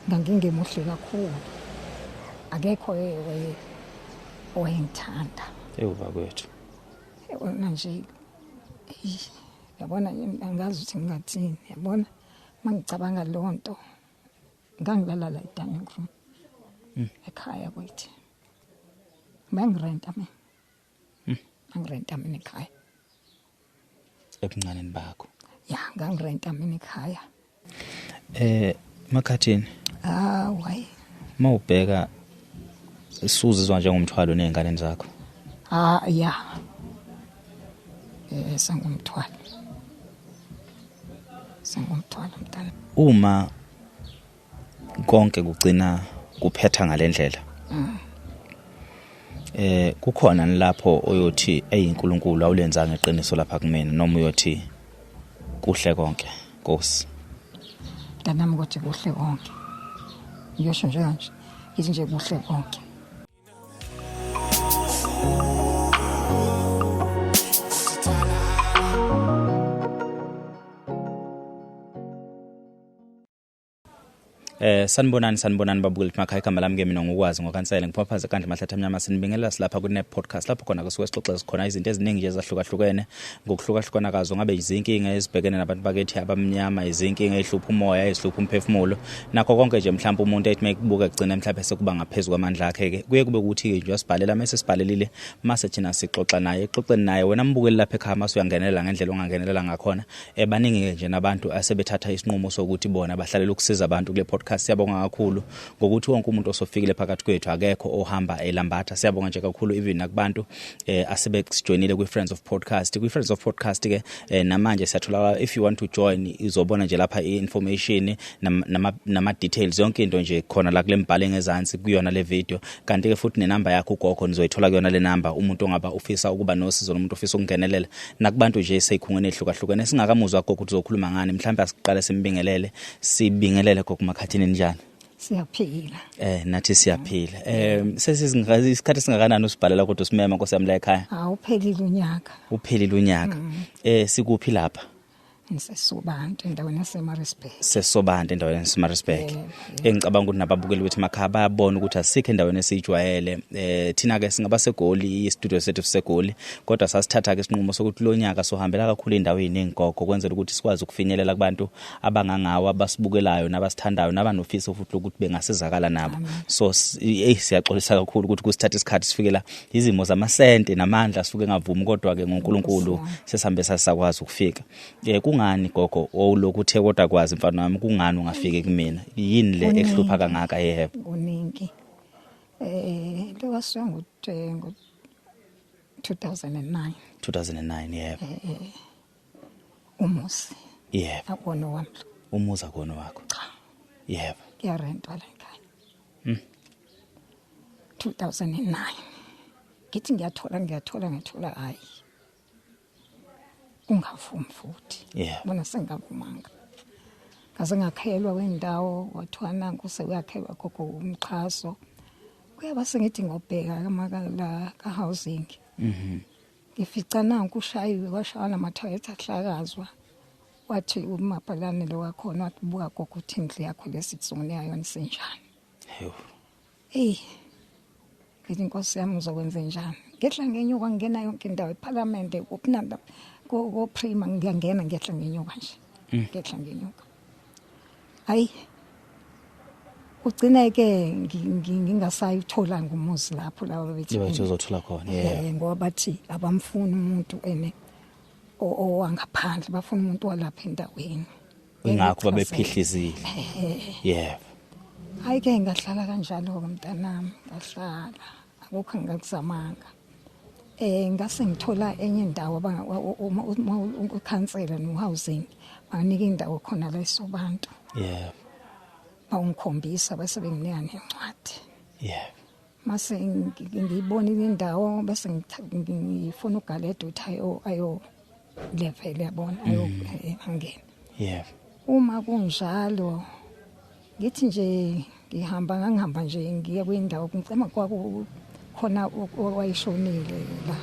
ngangingemuhle kakhulu akekho owayengithanda bakwethu wona nje yabona angazi ukuthi ngingathini yabona mangicabanga lonto ngangilala la dining room ekhaya kwethu mangirenta mina ekhaya ebuncaneni bakho ya ngangirenta mina ekhaya Makhathini hayi mawubheka isuzizwa njengomthwalo nezingane zakho ya sangumthwalo mntana uma konke kugcina kuphetha ngalendlela kukhona lapho oyothi eyinkulunkulu awulenzanga iqiniso lapha kumina noma uyothi kuhle konke Nkosi mntanami ukuthi kuhle konke ngiyosho nje kanje ithi nje kuhle konke sanibonani babukeli emakhaya igama lami ke mina ngokwazi ngokansele ngiphaphazela kanje Mahlatha Mnyama sinibingelela silapha ku Net Podcast lapho khona kusuke sixoxa sikhona izinto eziningi nje ezahlukahlukene ngokuhlukahlukana kazo ngabe izinkinga ezibhekene nabantu bakethi abamnyama izinkinga ezihlupha umoya ezihlupha umphefumulo nakho konke nje mhlawumbe umuntu ethi mayekubuka kugcina mhlawumbe sekuba ngaphezulu kwamandla akhe ke kuye kube ukuthi nje uyasibhalela mase sibhalelile mase thina sixoxa naye exoxeni naye wena mbukeli lapha ekhaya mase uyangenelela ngendlela ongangenelela ngakhona baningi nje nabantu asebethatha isinqumo sokuthi bona bahlalela ukusiza abantu kule podcast siyabonga kakhulu ngokuthi wonke umuntu osofikile phakathi kwethu akekho ohamba elambatha siyabonga nje kakhulu even nakubantu asebesijoinile kwi Friends of Podcast ke namanje siyathola if you want to join izobona nje lapha information nama details yonke into nje khona la kule mbhalo ngezansi kuyona le video kanti ke futhi nenamba yakho ugogo nizoyithola kuyona le number umuntu ongaba ufisa ukuba nosizo nomuntu ufisa ukungenelela nakubantu nje eseyikhungene ehlukahlukene singakamuzwa gogo ukuthi uzokhuluma ngani mhlawumbe asiqale sibingelele gokumakhathini njani siyaphila nathi siyaphila isikhathi singakanani usibhalela kodwa usimema Nkosi yami la ekhaya uphelile unyaka sikuphi lapha Sesobantu endaweni endaweni yaseMaritzburg engicabanga ukuthi nababukeli bethu emakhaya bayabona ukuthi asikho endaweni esijwayele thina ke singaba segoli istudio sethu segoli kodwa sasithatha ke isinqumo sokuthi lo nyaka sohambela kakhulu endaweni engogo kwenzela ukuthi sikwazi ukufinyelela kubantu abangangawa abasibukelayo nabasithandayo nabanofisa futhi ukuthi bengasizakala nabo so siyaxolisa kakhulu ukuthi kusithatha isikhathi sifikela izimo zamasente namandla asuke ngavumi kodwa ke ngoNkulunkulu sesambe sasakwazi ukufika kungani gogo owulokuthe kodwa kwazi mfana wami kungani ungafike kumina yini le ekuhlupha kangaka yebo uningi lewaswa ngo 2009 yebo umuzi yebo akona wami umuzi akona wakho cha yebo ngiyarenta la ekhaya 2009 ngithi ngiyathola hayi ungavumi futhi bona sengavumanga kaze ngakhelwa wendawo wathwana kuseyakhelwa gogo umxhaso kuyaba sengithi ngobheka kamakala ka housing ngifica nanku ushayiwe washaya namathoyilethe ahlakazwa wathi umabhalane lo wakhona wabuka gogo ukuthi indlu yakho lesitsungune yayona senjani ngithi Nkosi yami uzokwenza njani ngehla ngenyuka ngena yonke indawo eParliament ukunanda go prima ngiyangena ngehla ngenyuka nje ngehla ngenyuka hayi ugcina ke ngingasayithola ngumuzi lapho laba bethi uzothola khona ngoba bathi abamfuni umuntu owangaphandle bafuna umuntu walapha endaweni ingakho babephihlizile yebo hayi ke ngahlala kanjalo mntanami ngahlala akukho ngakuzamanga ngase ngithola enye indawo ukhansela no housing banika indawo khona la eSobantu bangikhombisa bese benginika nencwadi mase ngiyibonile indawo bese ngifuna ugaleda uthi ayo level yabona ayo angena uma kunjalo ngithi nje ngihamba nje ngiye kwindawo ngicema khona wayishonile la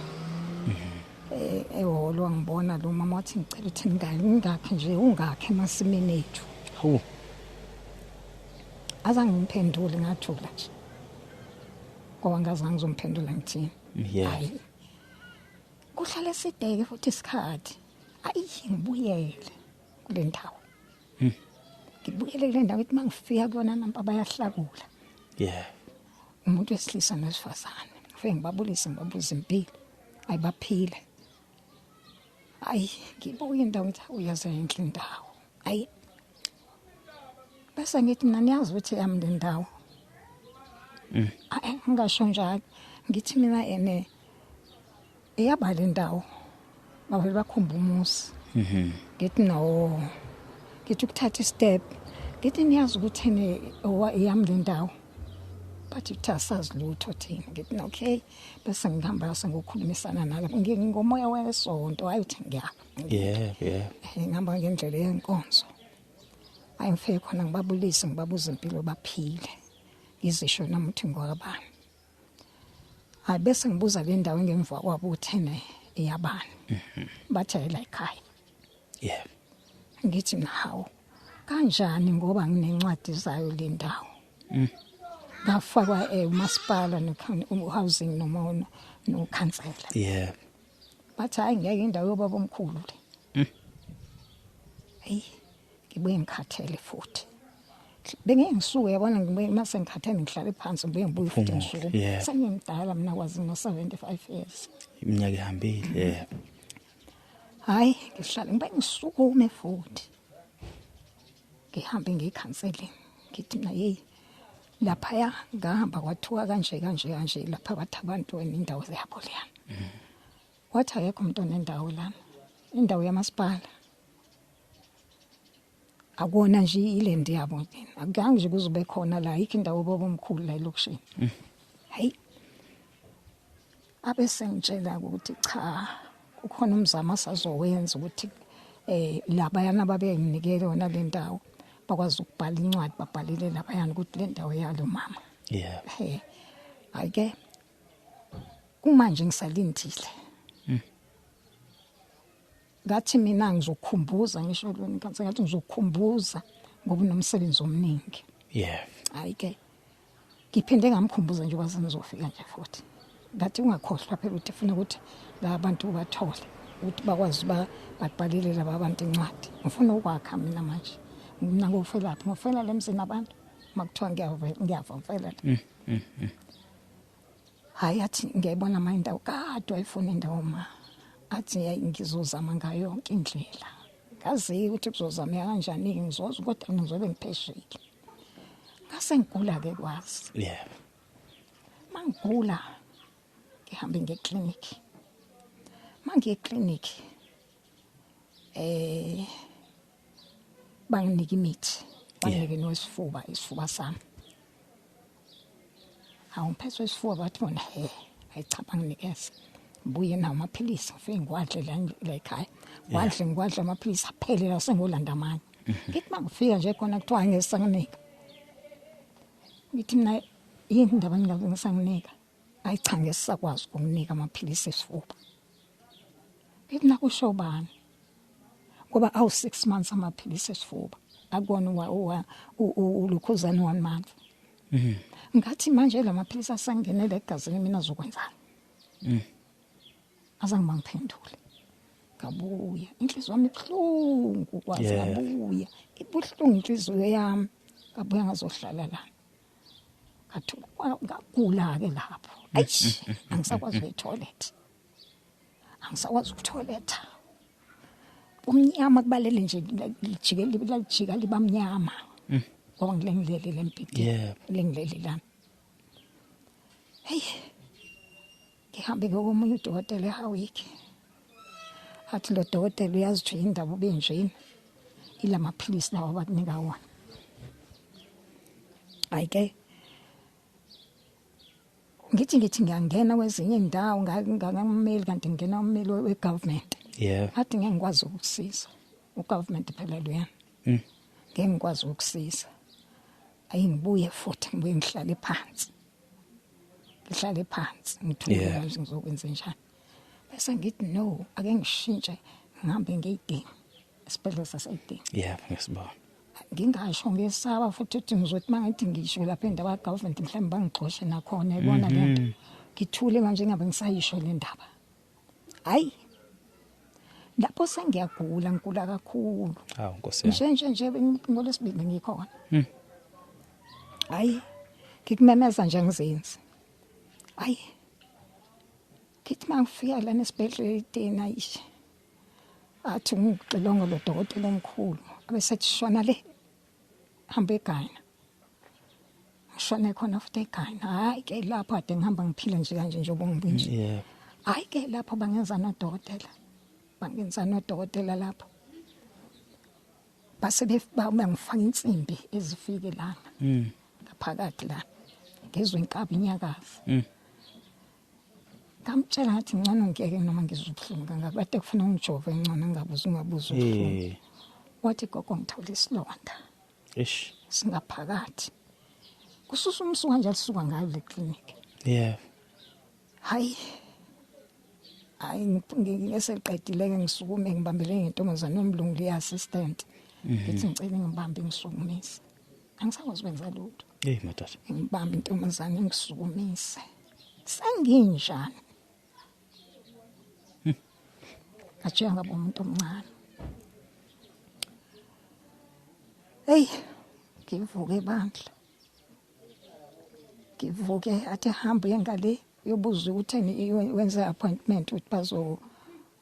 eholo ngibona lo mama wathi ngicela ukuthi ngingakhi nje ungakhi emasimini ethu azange ngimphendule ngathula nje ngoba ngazange ngizomphendula ngithini Yeah. kuhlala esideke futhi isikhathi ngibuyele kule ndawo ngibuyele kule ndawo ethi mangifika kuyona nampa bayahlakula Yeah. umuntu wesilisa nesifazane ngifike ngibabulise ngibabuza impilo ayibaphile ngibuye indawo ethi uyaze enhle indawo bese ngithi mina niyazi ukuthi yami le ndawo ngingasho njalo ngithi mina iyaba le ndawo bavele bakhomba umusi ngithi no ngithi ukuthatha istep ngithi niyazi ukuthi iyami le ndawo bathi uthasazi lutho thina ngithi okay bese ngihamba sengikhulumisana nalapho ngomoya wesonto ayithi ngiyapha Yeah. ngihamba ngendlela yenkonzo ngifike khona ngibabulise ngibabuza impilo baphile izisho nami uthi ngwabani bese ngibuza le ndawo ngemva kwabo uthene iyabani bathi ayila ekhaya Yeah. ngithi nawo kanjani ngoba nginencwadi zayo le ndawo ngafakwa umasipala no-housing noma no-councillor Yeah. bathi hayi ngeke indawo yobaba omkhulu le ngibuye ngikhathele futhi bengengisuke yabona ngibuye mase ngikhathele ngihlale phansi ngibuye ngibuye futhi ngisuke sengimdala mina kwazi no-75 years iminyaka ihambile. Yeah. hayi ngihlale ngibe ngisukume futhi ngihambe ngikhanseling ngithi mina laphaya ngahamba kwathiwa kanje lapha bathi abantu indawo zeyabo leyana wathi akekho umuntu onendawo lana indawo yamasipala akona nje ilendi yabo akugange nje kuzobe khona la ikho indawo baba omkhulu la elokushini hayi abese ngitshela ukuthi cha ukhona umzamo asazowenza ukuthi labayana babenginikele yona le ndawo bakwazi ukubhala incwadi babhalile labayana ukuthi le ndawo yalo mama Yeah. ayike kumanje ngisalindile ngathi mina ngizokhumbuza ngisho lo ngikanse ngathi ngizokhumbuza ngoba nomsebenzi omningi Yeah. ayike ngiphinde ngamkhumbuza nje ukuthi ngizofika nje futhi ngathi ungakhohlwa phela ukuthi ufuna ukuthi la bantu bathole ukuthi bakwazi babhalile laba bantu incwadi ngifuna ukwakha mina manje mina ngofela lapho ngofela lemzini abantu makuthiwa ngiyafa ngifela hayi athi ngiyayibona manje indawo kade wayifuna indawo ma athi ngizozama ngayo yonke indlela ngazi ukuthi kuzozama kanjani ngizoza kodwa ngizobe ngipheshile ngase ngigula ke kwazi Yeah. mangigula ngihambe ngeclinic mangiye eclinic banginika imithi banginike isifuba sami awuphethwe isifuba bathi bona ayichapha nginikeza buye nawo amaphilisi ngifike ngwadle la ekhaya ngwadle amaphilisi aphele la sengolanda amanye ngithi mangifika nje khona kuthiwa ngesanginika ngithi mina yini indaba ngisanginika ayicha ngesakwazi ukunginika amaphilisi esifuba ngithi nakusho bani ngoba awu 6 months amaphilisi esifuba akona ulukhuzana 1 month ngathi manje lamaphilisi asangenele egazini mina zokwenzani azange bangiphendule ngabuya inhliziyo yami ibuhlungu kwazi ngabuya ibuhlungu inhliziyo yami ngabuya ngazohlala la ngathula ngagula ke lapho angisakwazi ukuyitoilet angisakwazi ukuthoiletha umnyama kubalele nje lijika libamnyama ngoba ngilengilele lempiti lengilele la ngihambe komunye udokotela eHawiki athi lo dokotela uyazi ukuthi indaba benjeni ilamaphilisi lawo abakunika wona ayike ngithi ngiyangena kwezinye indawo ngangammeli kanti ngena ummeli wegovernment athi ngeke ngikwazi ukusiza ugovernment phela loyana ngeke ngikwazi ukusiza ayingibuye futhi ngibuye ngihlale phansi ngithule manje ngizokwenza njani bese ngithi no ake ngishintshe ngihambe ngiyidinga esibhedlela saseidinga ngisibona ngingasho ngesaba futhi uthi ngizothi mangithi ngisho lapha endaba government mhlawumbe bangixoshe nakhona ibona lento ngithule manje ngabe ngisayisho le ndaba hayi lapho sengiyagula ngikula kakhulu hawu Nkosi yami nje ngolesibili ngikhona hayi ngikumemeza nje ngizenze hayi kithi mangifika la nesibhedlela itena ishe athi ngixilongo lo dokotela omkhulu abesethi shona le hamba eGhana shona khona futhi eGhana hayi ke lapho ade ngihamba ngiphile nje kanje njengoba ngibinje hayi ke lapho bangenza nodokotela lapho base bangifaka insimbi ezifike lana ngaphakathi la ngezwe inkabi inyakazi ngamtshela ngathi ngcono ngiyeke noma ngizubuhlungu kangaka bade kufuna ungijove ngcono ungabuza ubuhlungu wathi gogo ngithola isilonda singaphakathi kususa umsuka nje alisuka ngayo le clinic hayi ngiseqedile ke ngisukume ngibambele ngentombazana nomlungu le assistant ngithi ngicela ngibambe ngisukumise angisakwazi ukwenza lutho madodana ngibambe intombazana ngisukumise senginjani athi ngaba umuntu omncane ngivuke bandla ngivuke athi hamba ngale yobuza ukuthi wenza appointment ukuthi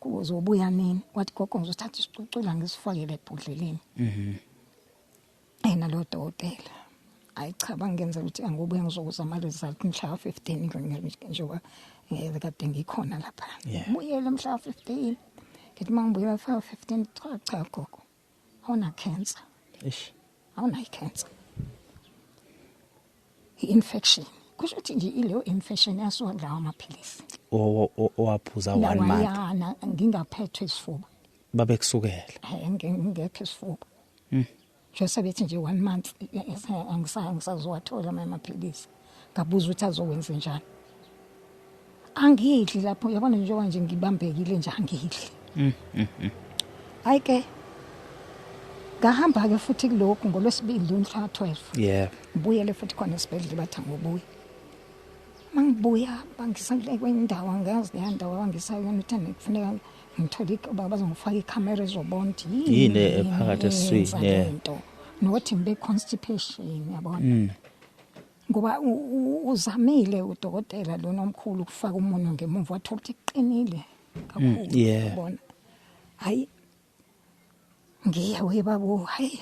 kuzobuya nini wathi gogo ngizothatha isicucula ngisifakele ebhodleleni lo dokotela ayichaba ngenza ukuthi angibuye ngizokuza ama result mhla 15 njengoba kade ngikhona lapha ngibuyele mhla 15 ngithi mangibuyela mhla 15 cha gogo awuna cancer awuna cancer infection kusho ukuthi nje ile infection yasuka lawo amaphilisi owaphuza 1 month yana ngingaphethwe isifuba babekusukela ngingekho isifuba Jose bethi nje 1 month angisazowathola amaphilisi ngabuza ukuthi azokwenza njani angidli lapho yabona njengoba nje ngibambekile nje angidli hayi ke ngahamba ke futhi kulokho ngolwesibili mhla 12 ngibuyele futhi khona esibhedlela bathi ngobuya mangibuya bangisale kwenye indawo angazi le ndawo bangisayona ukuthi kufuneka ngithole bazongifaka ikhamera ezobona yini ephakathi esiswini nokuthi ngibe constipation yabona ngoba uzamile udokotela lona omkhulu ukufaka umunwe ngemuva wathola ukuthi iqinile kakhulu yabona hayi ngiyawe babo hayi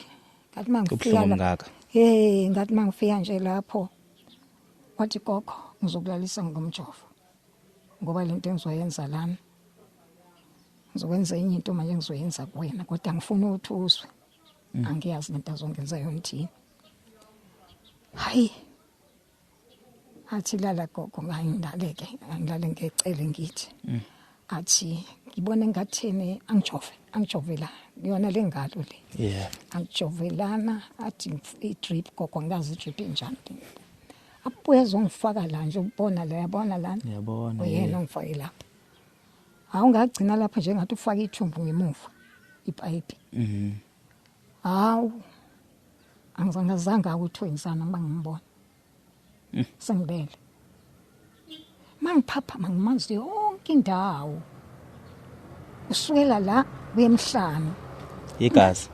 ngathi mangifika ngathi mangifika nje lapho wathi gogo ngizokulalisa ngomjovo ngoba lento engizoyenza lana ngizokwenza enye into manje ngizoyenza kuwena kodwa ngifuna ukuthi uzwe angiyazi lento azongenza yona thini hayi athi lala gogo ngayindaleke ngilale ngecele ngithi athi ngibone ngathene angijove la yona lengalo le angijove lana athi i-drip gogo ngazi i-drip enjani abuye ezongifaka la nje ubona la yabona lana yabona yena ongifake lapha awungagcina lapha nje ngathi ufaka ithumbu ngemuva ipipe hawu angizange ukuthi wenzana bangimbona sengibele mangiphapha mangimanzi yonke indawo usukela la bemhlanu igazi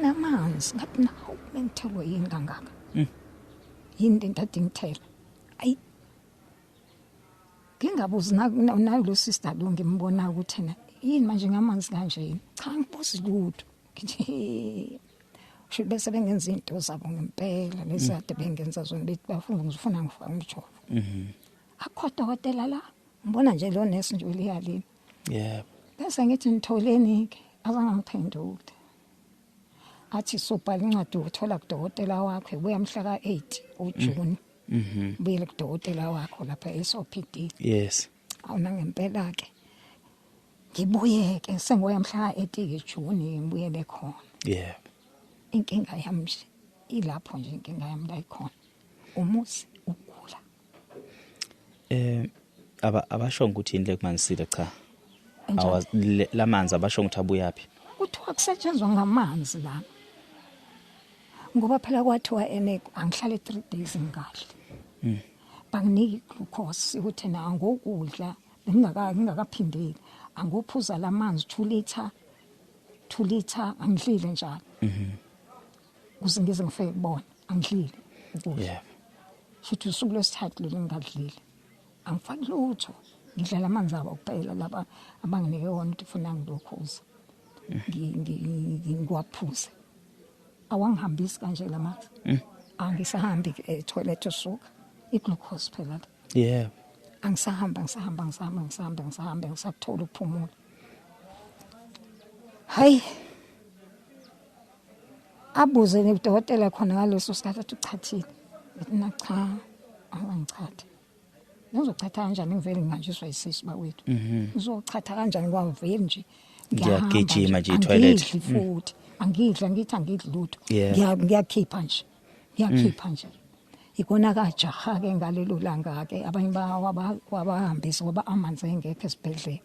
namanzi ngathi nawu bengithelwe yini kangaka yini into adingithela ayi ngingabuzi nalo sister lo ngimbona ukuthi na yini manje ngamanzi kanje cha ngibuzi lutho ngithi should bese bengenza into zabo ngempela lesade bengenza zona bethi bafuna ngizofuna ngifaka umjovo akho dokotela la ngibona nje lo nurse nje uliyalini bese ngithi ngitholeni ke abangangiphenduli athi sobhala incwadi ukuthola kudokotela wakhe buya mhla ka8 uJuni buyele kudokotela wakho lapha eSOPD awuna ngempela ke ngibuye ke sengoya mhla ka8 ke Juni ngibuyele khona inkinga yami ilapho nje inkinga yami la ikhona umusi ukugula abasho ukuthi indle kumanisile cha lamanzi abasho ukuthi abuya phi kuthiwa kusetshenzwa ngamanzi la ngoba phela kwathiwa angihlale 3 days ngadli banginike glucose ukuthi na ngokudla ngingakaphindeli angophuza lamanzi 2 liter angidlile njalo kuze ngize ngifike kubona angidlile ukudla futhi usuku lwesithathu leli ngingadlile angifaki lutho ngidlala amanzi abo kuphela laba abanginike wona ukuthi ufuna ngilokhuza ngiwaphuze awangihambisi kanje lamanzi angisahambi etoilet usuka iglucose phela angisahamba ngisakuthola ukuphumula hayi abuze udokotela khona ngaleso sikhathi athi uchathile mina cha angichathi ngizochatha kanjani ngivele nginganjiswa isisu bawethu ngizochatha kanjani kwavele nje ngiyagijima nje etoilet futhi angidla ngithi angidli lutho ngiyakhipha nje ikona kajaha ke ngalelo langa ke abanye wabahambisa ngoba amanzi engekho esibhedlela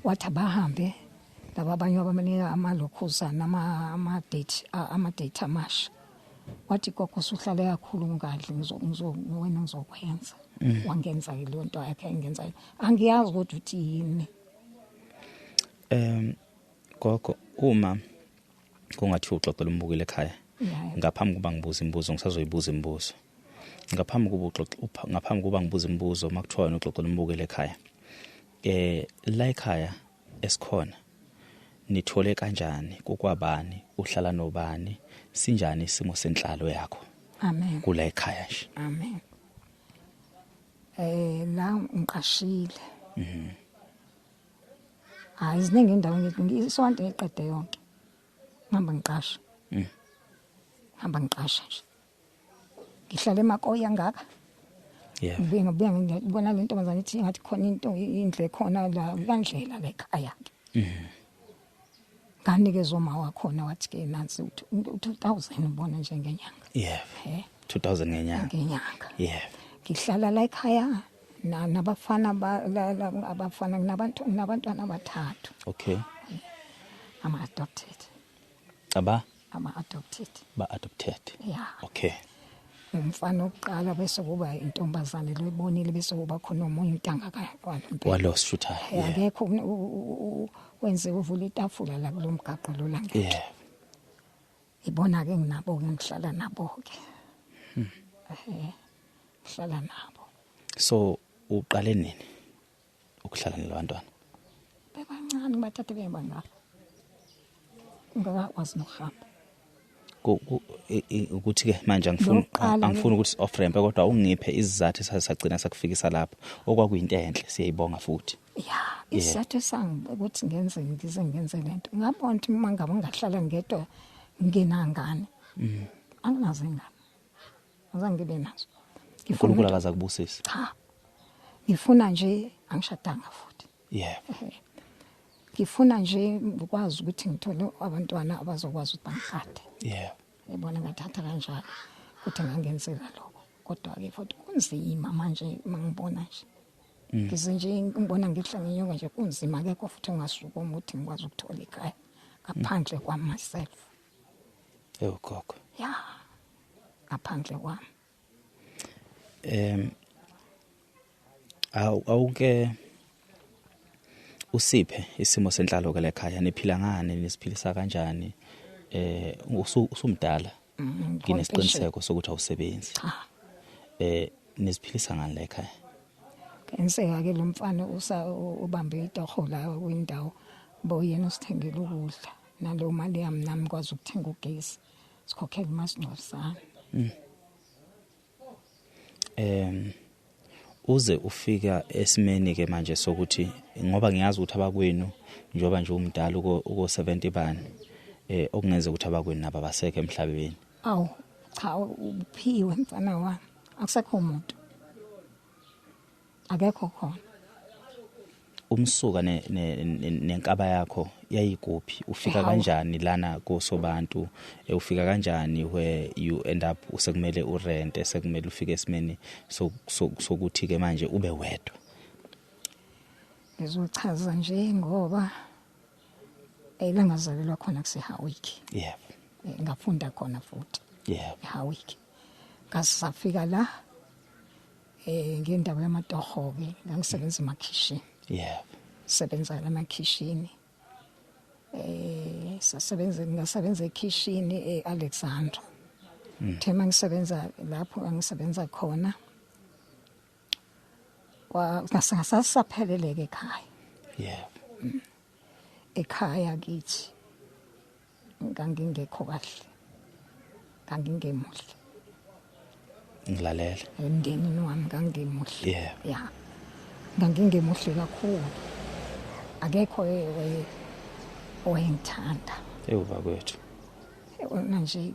wathi abahambe laba abanye abamanika amalokhuzana ama-date amasha wathi gogo usuhlale kakhulu ungadli wena ngizokwenza wangenza leyo nto yakhe engenza angiyazi ukuthi uthi yini gogo uma kungathi uxoxela umbukile ekhaya ngaphambi kuba ngibuza imibuzo ngisazoyibuza imibuzo ngaphambi kuba ngibuza imibuzo makuthiwa wena uxoxela umbukile ekhaya la ekhaya esikhona nithole kanjani kokwabani uhlala nobani sinjani isimo senhlalo yakho amen kula ekhaya nje amen la ngiqashile hayi ziningi indawo ngisonto ngiqede yonke ngihamba ngiqasha nje ngihlala emakoya ngaka ngibuya ngibona lento ntombazana ithi ngathi khona into indle khona la kandlela la ekhaya nganikezwe uma wakhona wathi ke nansi 2000 ubona nje ngenyanga 2000 ngenyanga ngihlala la ekhaya nabafana abafana nabantwana abathathu ama adopted umfana oqala bese kuba intombazane loyibonile bese kuba khona omunye intanga walost shooter akekho wenze uvula itafula la kulomgaqo lo la ngeke ibona ke nginabo ngihlala nabo ke ngihlala nabo so uqale nini ukuhlala nalabantwana bebancane bathathe bengaba ngakwazi nokuhamba ukuthi ke manje angifuni ukuthi off ramp kodwa ungiphe izizathu esasagcina sakufikisa lapho okwakuyinto enhle siyayibonga futhi isizathu sangi ukuthi ngenze lento ngabona ukuthi uma ngabe ngahlala ngedwa nginangane anginazo ingane azange ngibe nazo uNkulunkulu akazakubusisa cha ngifuna nje angishadanga futhi ngifuna nje ukwazi ukuthi ngithole abantwana abazokwazi ukuthi bangikade ebona ngathatha kanjalo ukuthi ngangenzela lokho kodwa ke futhi kunzima manje mangibona nje ngize nje ngibona ngihlangenyuka nje kunzima akekho futhi ngasuka ukuthi ngikwazi ukuthola ikhaya ngaphandle kwami myself gogo ngaphandle kwami awuke usiphe isimo senhlalo ke lekhaya niphila ngane nisiphilisa kanjani usumdala nginesiqiniseko sokuthi awusebenzi nisiphilisa ngani lekhaya kenseka ke lo mfana ubambe itoho la kwindawo boyena usithengela ukudla nalo mali yami nami kwazi ukuthenga ugesi sikhokhela imasingcwabisana uze ufika esimeni ke manje sokuthi ngoba ngiyazi ukuthi abakwenu njoba nje umdala uko 70 bani okungenza ukuthi abakwenu nabo basekho emhlabeni cha uphiwe mfana wami akusekho umuntu akekho khona umsuka nenkaba yakho yayikuphi ufika kanjani lana kosobantu ufika kanjani where you end up usekumele urent sekumele ufike esimeni sokuthi ke manje ube wedwa ngizochaza nje ngoba la ngazalelwa khona kuseHawiki ngafunda khona futhi Yeah. Hawiki ngasafika la ngendawo yamatoho ke ngisebenza emakhishini Yeah. sebenza emakhishini ngasebenza ekhishini eAlexandra thema ngisebenza lapho angisebenza khona ngasasapheleleke ekhaya Yeah. ekhaya kithi ngangingekho kahle ngangingemuhle Ngilalela. emndenini wami ngangingemuhle Yeah. ngangingemuhle kakhulu akekho owayengithanda Ewuva kwethu. yabona nje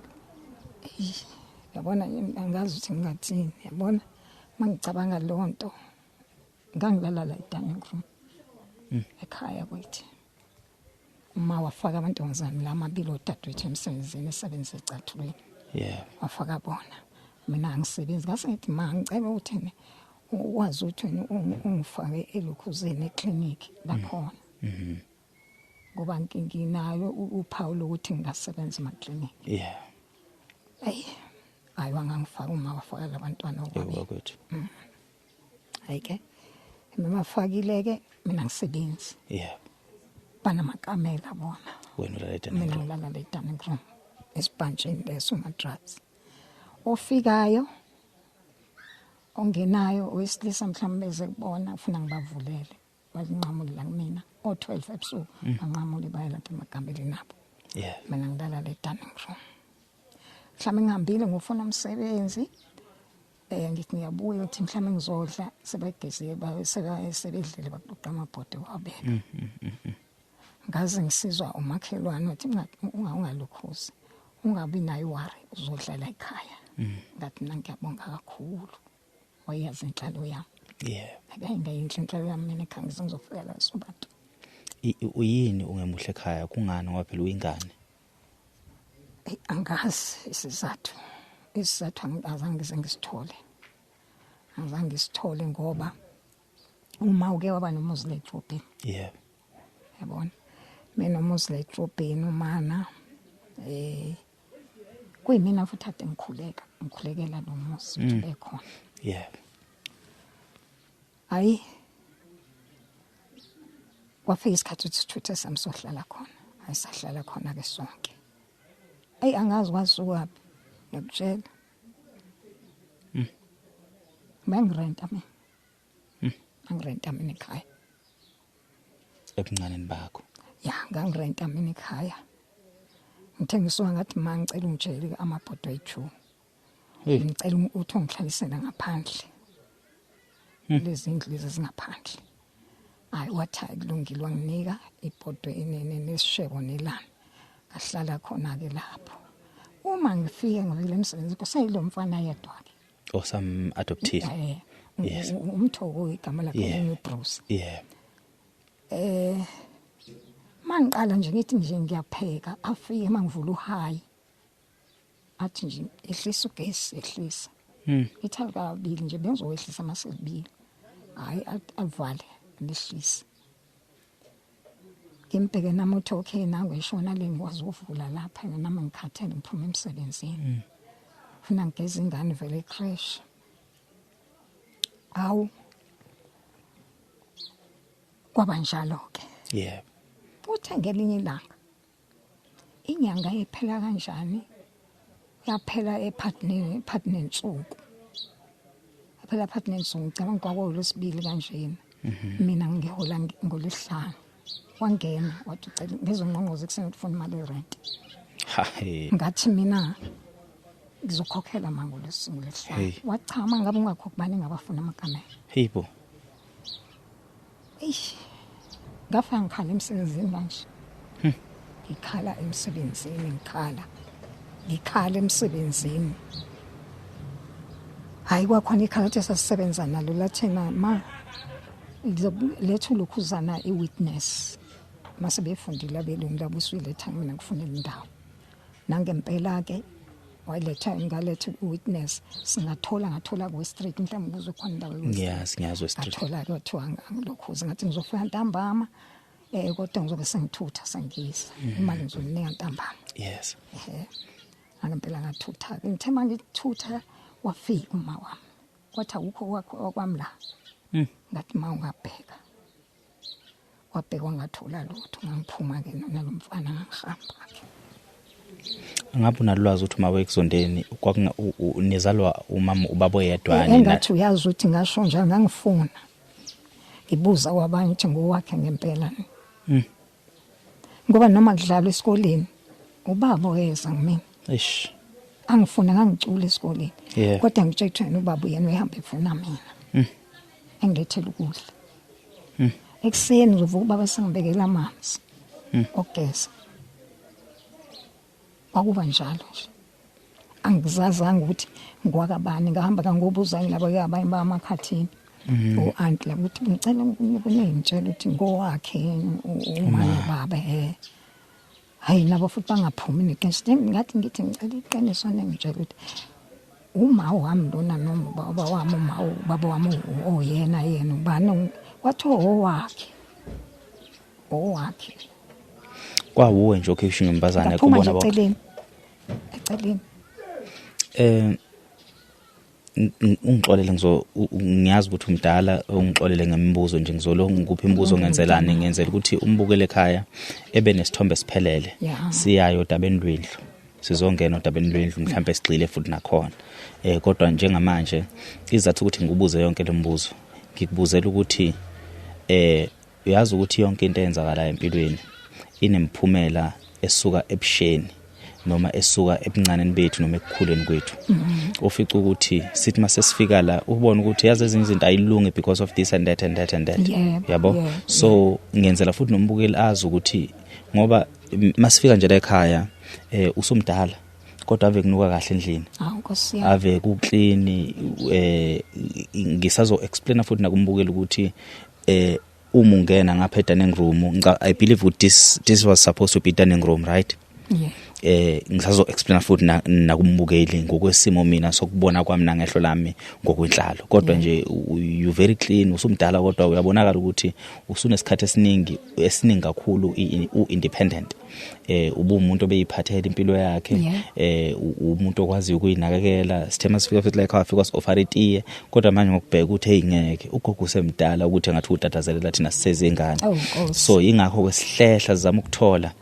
yabona angazi ukuthi ngingathini yabona mangicabanga lonto ngangilala la dining room ekhaya kwethu uma wafaka amantombazane lamabili odadewethu emsebenzini esebenza ecathulweni Yeah. wafaka bona mina angisebenzi ngase ngithi ma ngicela ukuthi ukwazi ukuthi ungifake elokhuzeni eclinic lakhona ngoba nginayo uphawu lokuthi ngingasebenza ema-clinic Yeah. hayi wangangifaka uma wafaka labantwana Ewuva kwethu. hayi-ke memafakile-ke mina ngisebenzi Yeah. banamakamela bona Wena ulala mina eDanile. ngilala le dining room esibhantshini leso umadrasi ofikayo ongenayo owesilisa mhlawumbe beze kubona ufuna ngibavulele bazinqamule la kumina o12 ebusuku banqamule baya lapha emagambeleni nabo Yeah. mina ngilala le dining room mhlawumbe ngihambile ngofuna umsebenzi ngithi ngiyabuya ukuthi mhlawumbe ngizodla sebegezile sebedlile baqoqa amabhodi wabeka ngaze ngisizwa umakhelwane wathi ungalukhuzi ungabi nayo worry uzodlala ekhaya ngathi mina ngiyabonga kakhulu wayazi inhlalo yami Yeah. akayingayinhle inhlalo yami mina ekhaya ngizofika la sobantu Uyini ungemuhle ekhaya kungani ngoba phela uyingane? angazi isizathu azange ngisithole ngoba uma uke waba nomuzi ledrobheni Yeah. yabona mina umuzi ledrobheni umana kuyimina futhi ade ngikhulekela lo muzi ukuthi bekhona Yeah. hayi kwafika isikhathi ukuthi sithuthe sami sohlala khona ayisahlala khona ke sonke angazi wasuka ngiyakutshela mangirenta mina ekhaya Ebuncaneni bakho. ya ngangirenta mina ekhaya ngithengiswa ngathi mangicela ungitshele amabhodo ayi2 ngicela ukuthi ungihlalisele ngaphandle lezi ndlu lezi zingaphandle hayi wathi kulungile wanginika ibhodo nesishebo nelana ngahlala khona ke lapho uma ngifike ngivile emsebenzini kusayilo mfana yedwa ke Osam adopted. Yes. Umthoko igama lakhe Bruce. Yeah. Mangiqala nje ngithi nje ngiyapheka afike mangivula uhayi athi nje ehlisa ugesi ehlisa ithi kabili nje bengizowehlisa masebili hayi avale lehlisa ngempeke nami uthi okay nangu ishona le ngikwazi ukuvula lapha nami ngikhathele ngiphuma emsebenzini ufuna ngigeza ingane vele crash awu kwaba njalo ke Yeah. uthe ngelinye ilanga inyanga ephela kanjani yaphela ephathini nsuku yaphela phathini nsuku ngicabanga kwakulesibili kanjena mina ngihola ngolesihlanu wangena wathi ucela ngizonqonqoza kusena ufuna imali yerent Hayi. ngathi mina ngizokhokhela mango lesihlanu wachama ngabe ungakhokubani ngabafuna amakamela Hibo. ngafika ngikhala emsebenzini manje ngikhala emsebenzini ngikhala emsebenzini hayi kwakhona ikhala ukuthi sasisebenza nalo lathena ma lethu lokhuzana iwitness mase befundile abelungu labo usuyiletha mina kufunela indawo nangempela ke wayiletha ngaletha iwitness ngathola ku street mhlawumbe kuzo khona indawo Ngiyazwe street. ngathola ke wathiwa ngilokhuza ngathi ngizofika ntambama kodwa ngizobe sengithutha sengiyisa imali ngizoninika ntambama Yes. angempela ngathutha ngithe mangithutha wafika uma wami kwathi akukho kwami la ngathi mawungabheka wabheka ngathola lutho ngiphuma ke nalomfana ngahamba ke ngabe unalwazi ukuthi mawe ekuzondeni nizalwa umama ubaba oyedwa ngathi uyazi ukuthi ngasho njalo ngangifuna ngibuza kwabanye ukuthi ngowakhe ngempela ngoba noma kudlalwa esikoleni ubaba oyeza ngimina eish angifuna ngangicula esikoleni kodwa ngitshela ubaba yena uyahamba efuna mina engilethela ukudla ekseni ngivuka ubaba sengibekela amanzi ogeza kwakuba njalo nje angizazanga ukuthi ngwakabani ngahamba kangobuza ngilabo abanye bamakhathini o-aunt la ukuthi ngicela ukunengitshela ukuthi ngowakhe umama baba hayi nabo futhi bangaphumi neqiniso ngathi ngithi ngicela iqiniso nengitshela ukuthi uma wami lona noma baba wami baba wami oyena yena ubani wathi owakhe kwawuwe nje occasion umbazana kubona bonke eceleni ungixolele ngiyazi ukuthi umdala ungixolele ngemibuzo nje ngizolo ngikuphi imibuzo ngenzelani ngenzela ukuthi umbukele ekhaya ebe nesithombe siphelele siyayo dabeni lwendlu sizongena odabeni lwendlu mhlawumbe sigxile futhi nakhona kodwa njengamanje izathu ukuthi ngikubuze yonke lembuzo ngikubuzela ukuthi uyazi ukuthi yonke into eyenzakala empilweni inemphumela esuka ebusheni noma esuka ebuncaneni bethu noma ekukhuleni kwethu ufica ukuthi sithi mase sifika la ubone ukuthi yazi ezinye izinto ayilungi because of this and that and that and that yabo so ngenzela futhi nombukeli azi ukuthi ngoba masifika nje la ekhaya usumdala kodwa ave kunuka kahle endlini ave kuclean ngisazo explain futhi nakumbukeli ukuthi uma ungena ngapha dining room I believe this was supposed to be dining room right ngisazo explain futhi nakumbukeli ngokwesimo mina sokubona kwami nangehlo lami ngokwenhlalo kodwa nje you very clean usumdala kodwa uyabonakala ukuthi usunesikhathi esiningi kakhulu independent ubumuntu obeyiphathela impilo yakhe umuntu okwazi ukuyinakekela sithema sifika futhi la ekhaya fika offer itiye kodwa manje ngokubheka ukuthi hey ngeke ugogo usemdala ukuthi ngathi utatazelela thina sisezingane so ingakho kwesihlehla zama ukuthola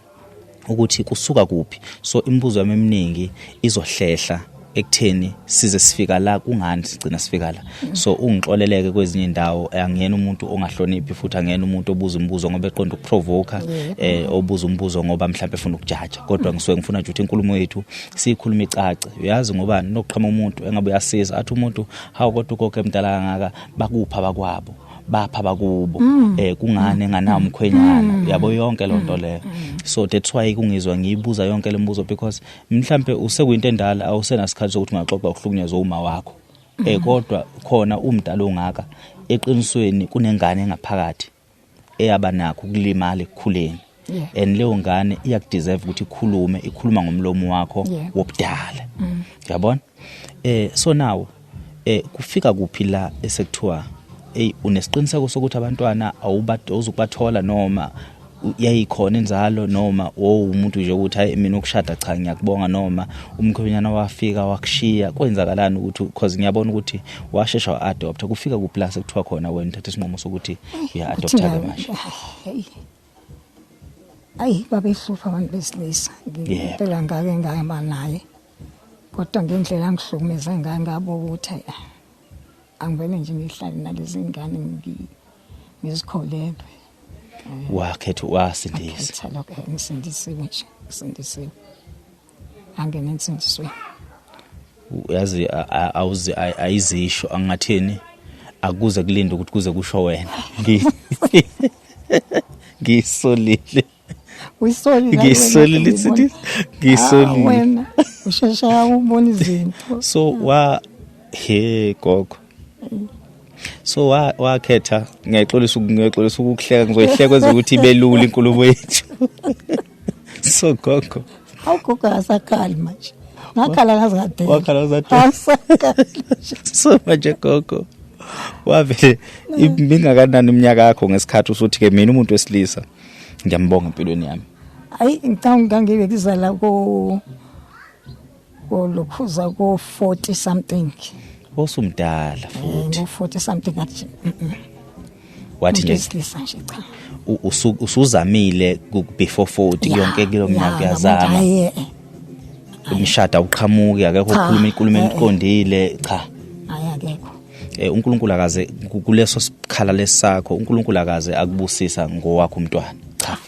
ukuthi kusuka kuphi so imibuzo yami eminingi izohlehla ekutheni size sifika la kungani sigcina sifika la so ungixoleleke kwezinye indawo angiyena umuntu ongahloniphi futhi angiyena umuntu obuza umbuzo ngoba eqonda ukuprovoka obuza umbuzo ngoba mhlawumbe efuna ukujaja kodwa ngisuke ngifuna nje ukuthi inkulumo yethu siyikhuluma icace uyazi ngoba nokuqhama umuntu engabe uyasiza athi umuntu hawu kodwa ugogo emdala ngaka bakupha bakwabo bapha bakubo kungane ngana umkhwenyana yabo yonke lonto le so that's why kungizwa ngiyibuza yonke lembuzo because mhlambe usekuyinto endala awusenasikhathi sokuthi ungaxoxa ukuhlukunyezwa uma wakho kodwa khona umdala ongaka eqinisweni kunengane engaphakathi eyaba nakho ukulimala ekukhuleni and leyo ngane iyakudeserve ukuthi ikhuluma ngomlomo wakho wobudala yabona so now kufika kuphi la esekuthiwa unesiqiniseko sokuthi abantwana awuzukubathola noma yayikhona inzalo noma umuntu nje ukuthi hayi mina ukushada cha ngiyakubonga noma umkhwenyana wafika wakushiya kwenzakalani ukuthi because ngiyabona ukuthi washesha wa-adopt kufika kuphi sekuthiwa khona wena thatha isinqumo sokuthi uya-adopta manje ayi babehlupha abantu besilisa ngempela ngake ngahamba naye kodwa ngendlela angihlukumeza ngayo ngabo ukuthi angivele nje ngihlale nalezi ngane ngizikholelwe wakhetha wasindisa lokho ngisindisiwe angene insindiswe yazi ayizisho angathini akuze kulinda ukuthi kuze kusho wena ngisolile ngisolile wena ushesha ubona izinto so gogo so wakhetha ngiyixolisa ukuhleka ngizoyihleka kwenza ukuthi ibe lula inkulumo yethu so gogo awugogo asakhala manje ngakhala ngazade wakhala ngazade so manje gogo wavele ibingakanani iminyaka yakho ngesikhathi usuthi ke mina umuntu wesilisa ngiyambonga empilweni yami hayi ngicanga ngibe kuzala Lokhuza ko 40 something. Osumdala futhi. Ngo 40 something athi. Wathi nje Ngesilisa nje cha. Usuzamile before 40 yonke kilo minyaka yazama. Imshada uqhamuki akekho ukukhuluma inkulumo eqondile cha. Ayakekho. uNkulunkulu akaze kuleso sikhala lesakho uNkulunkulu akaze akubusisa ngowakho umntwana cha.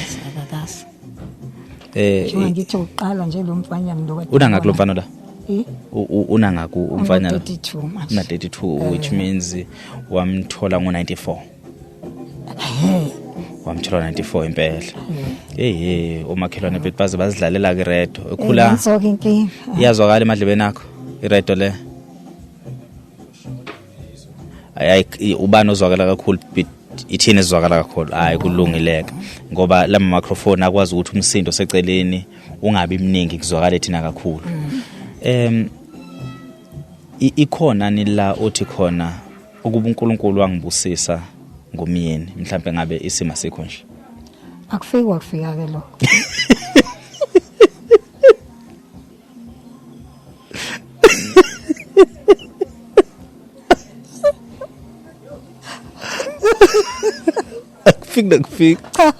Sakakazi. Ngithi uqala nje lo mfanyana lo. Unanga kulo mfana la? Unanga ku umfana la? 32 manje. Na 32 which means wamthola ngo94. Wamthola 94 impela. Omakhelwane bethu baze bazidlalela ke redo. Ekhula. Ngizokho inkinga. Iyazwakala emadlebeni akho iredo le. Ayi ubani ozwakala kakhulu ithini ezwakala kakhulu hayi kulungileke ngoba la microphone akwazi ukuthi umsindo seceleni ungabi mningi kuzwakala ethina kakhulu. Ikhona nila othi khona ukuba uNkulunkulu wangibusisa ngomyeni mhlambe ngabe isima sikho nje. Akufika ke lokho. Kufika.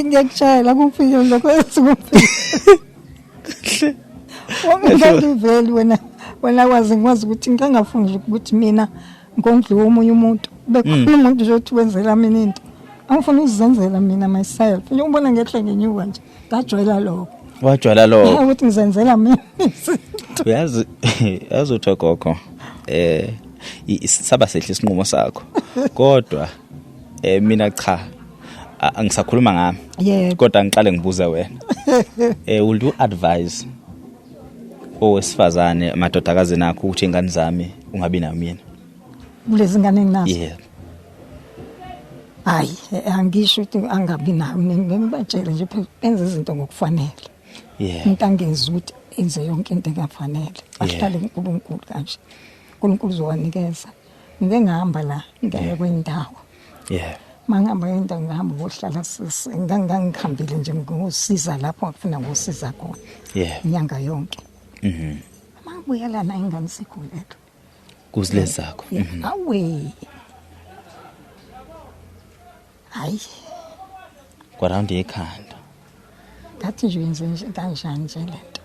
Ngiyakutshela kumfike lokho esikufika. Wangiveli wena wazi ngwazi ukuthi ngingafuni ukuthi mina ngondliwa omunye umuntu bekhona umuntu nje othi wenzela mina into angifuni ukuzenzela mina myself nje ubona ngehle ngenyuka nje ngajwayela lokho wajwayela lokho ukuthi ngizenzela mina uyazi azothi gogo saba sehle isinqumo sakho kodwa mina cha angisakhuluma ngami kodwa ngiqale ngibuza wena will you advise owesifazane amadodakazi nakho ukuthi ingane zami ungabi nayo mina kulezi ngane enginazo yeah hayi angisho ukuthi angabi nayo ngibatshela nje benze izinto ngokufanele yeah into angenza ukuthi enze yonke into engafanele ahlale uNkulunkulu kanje uNkulunkulu uzowanikeza ngike ngihamba la ngeke kwendawo yeah mangihamba indawo ngihamba ngohlala ngangihambile nje ngosiza lapho ngifuna ngosiza khona yeah inyanga yonke mangibuyela na ingane sikhuleka kuzile zakho awe hayi kwaround ekhanda ngathi nje yenze nje kanjani nje lento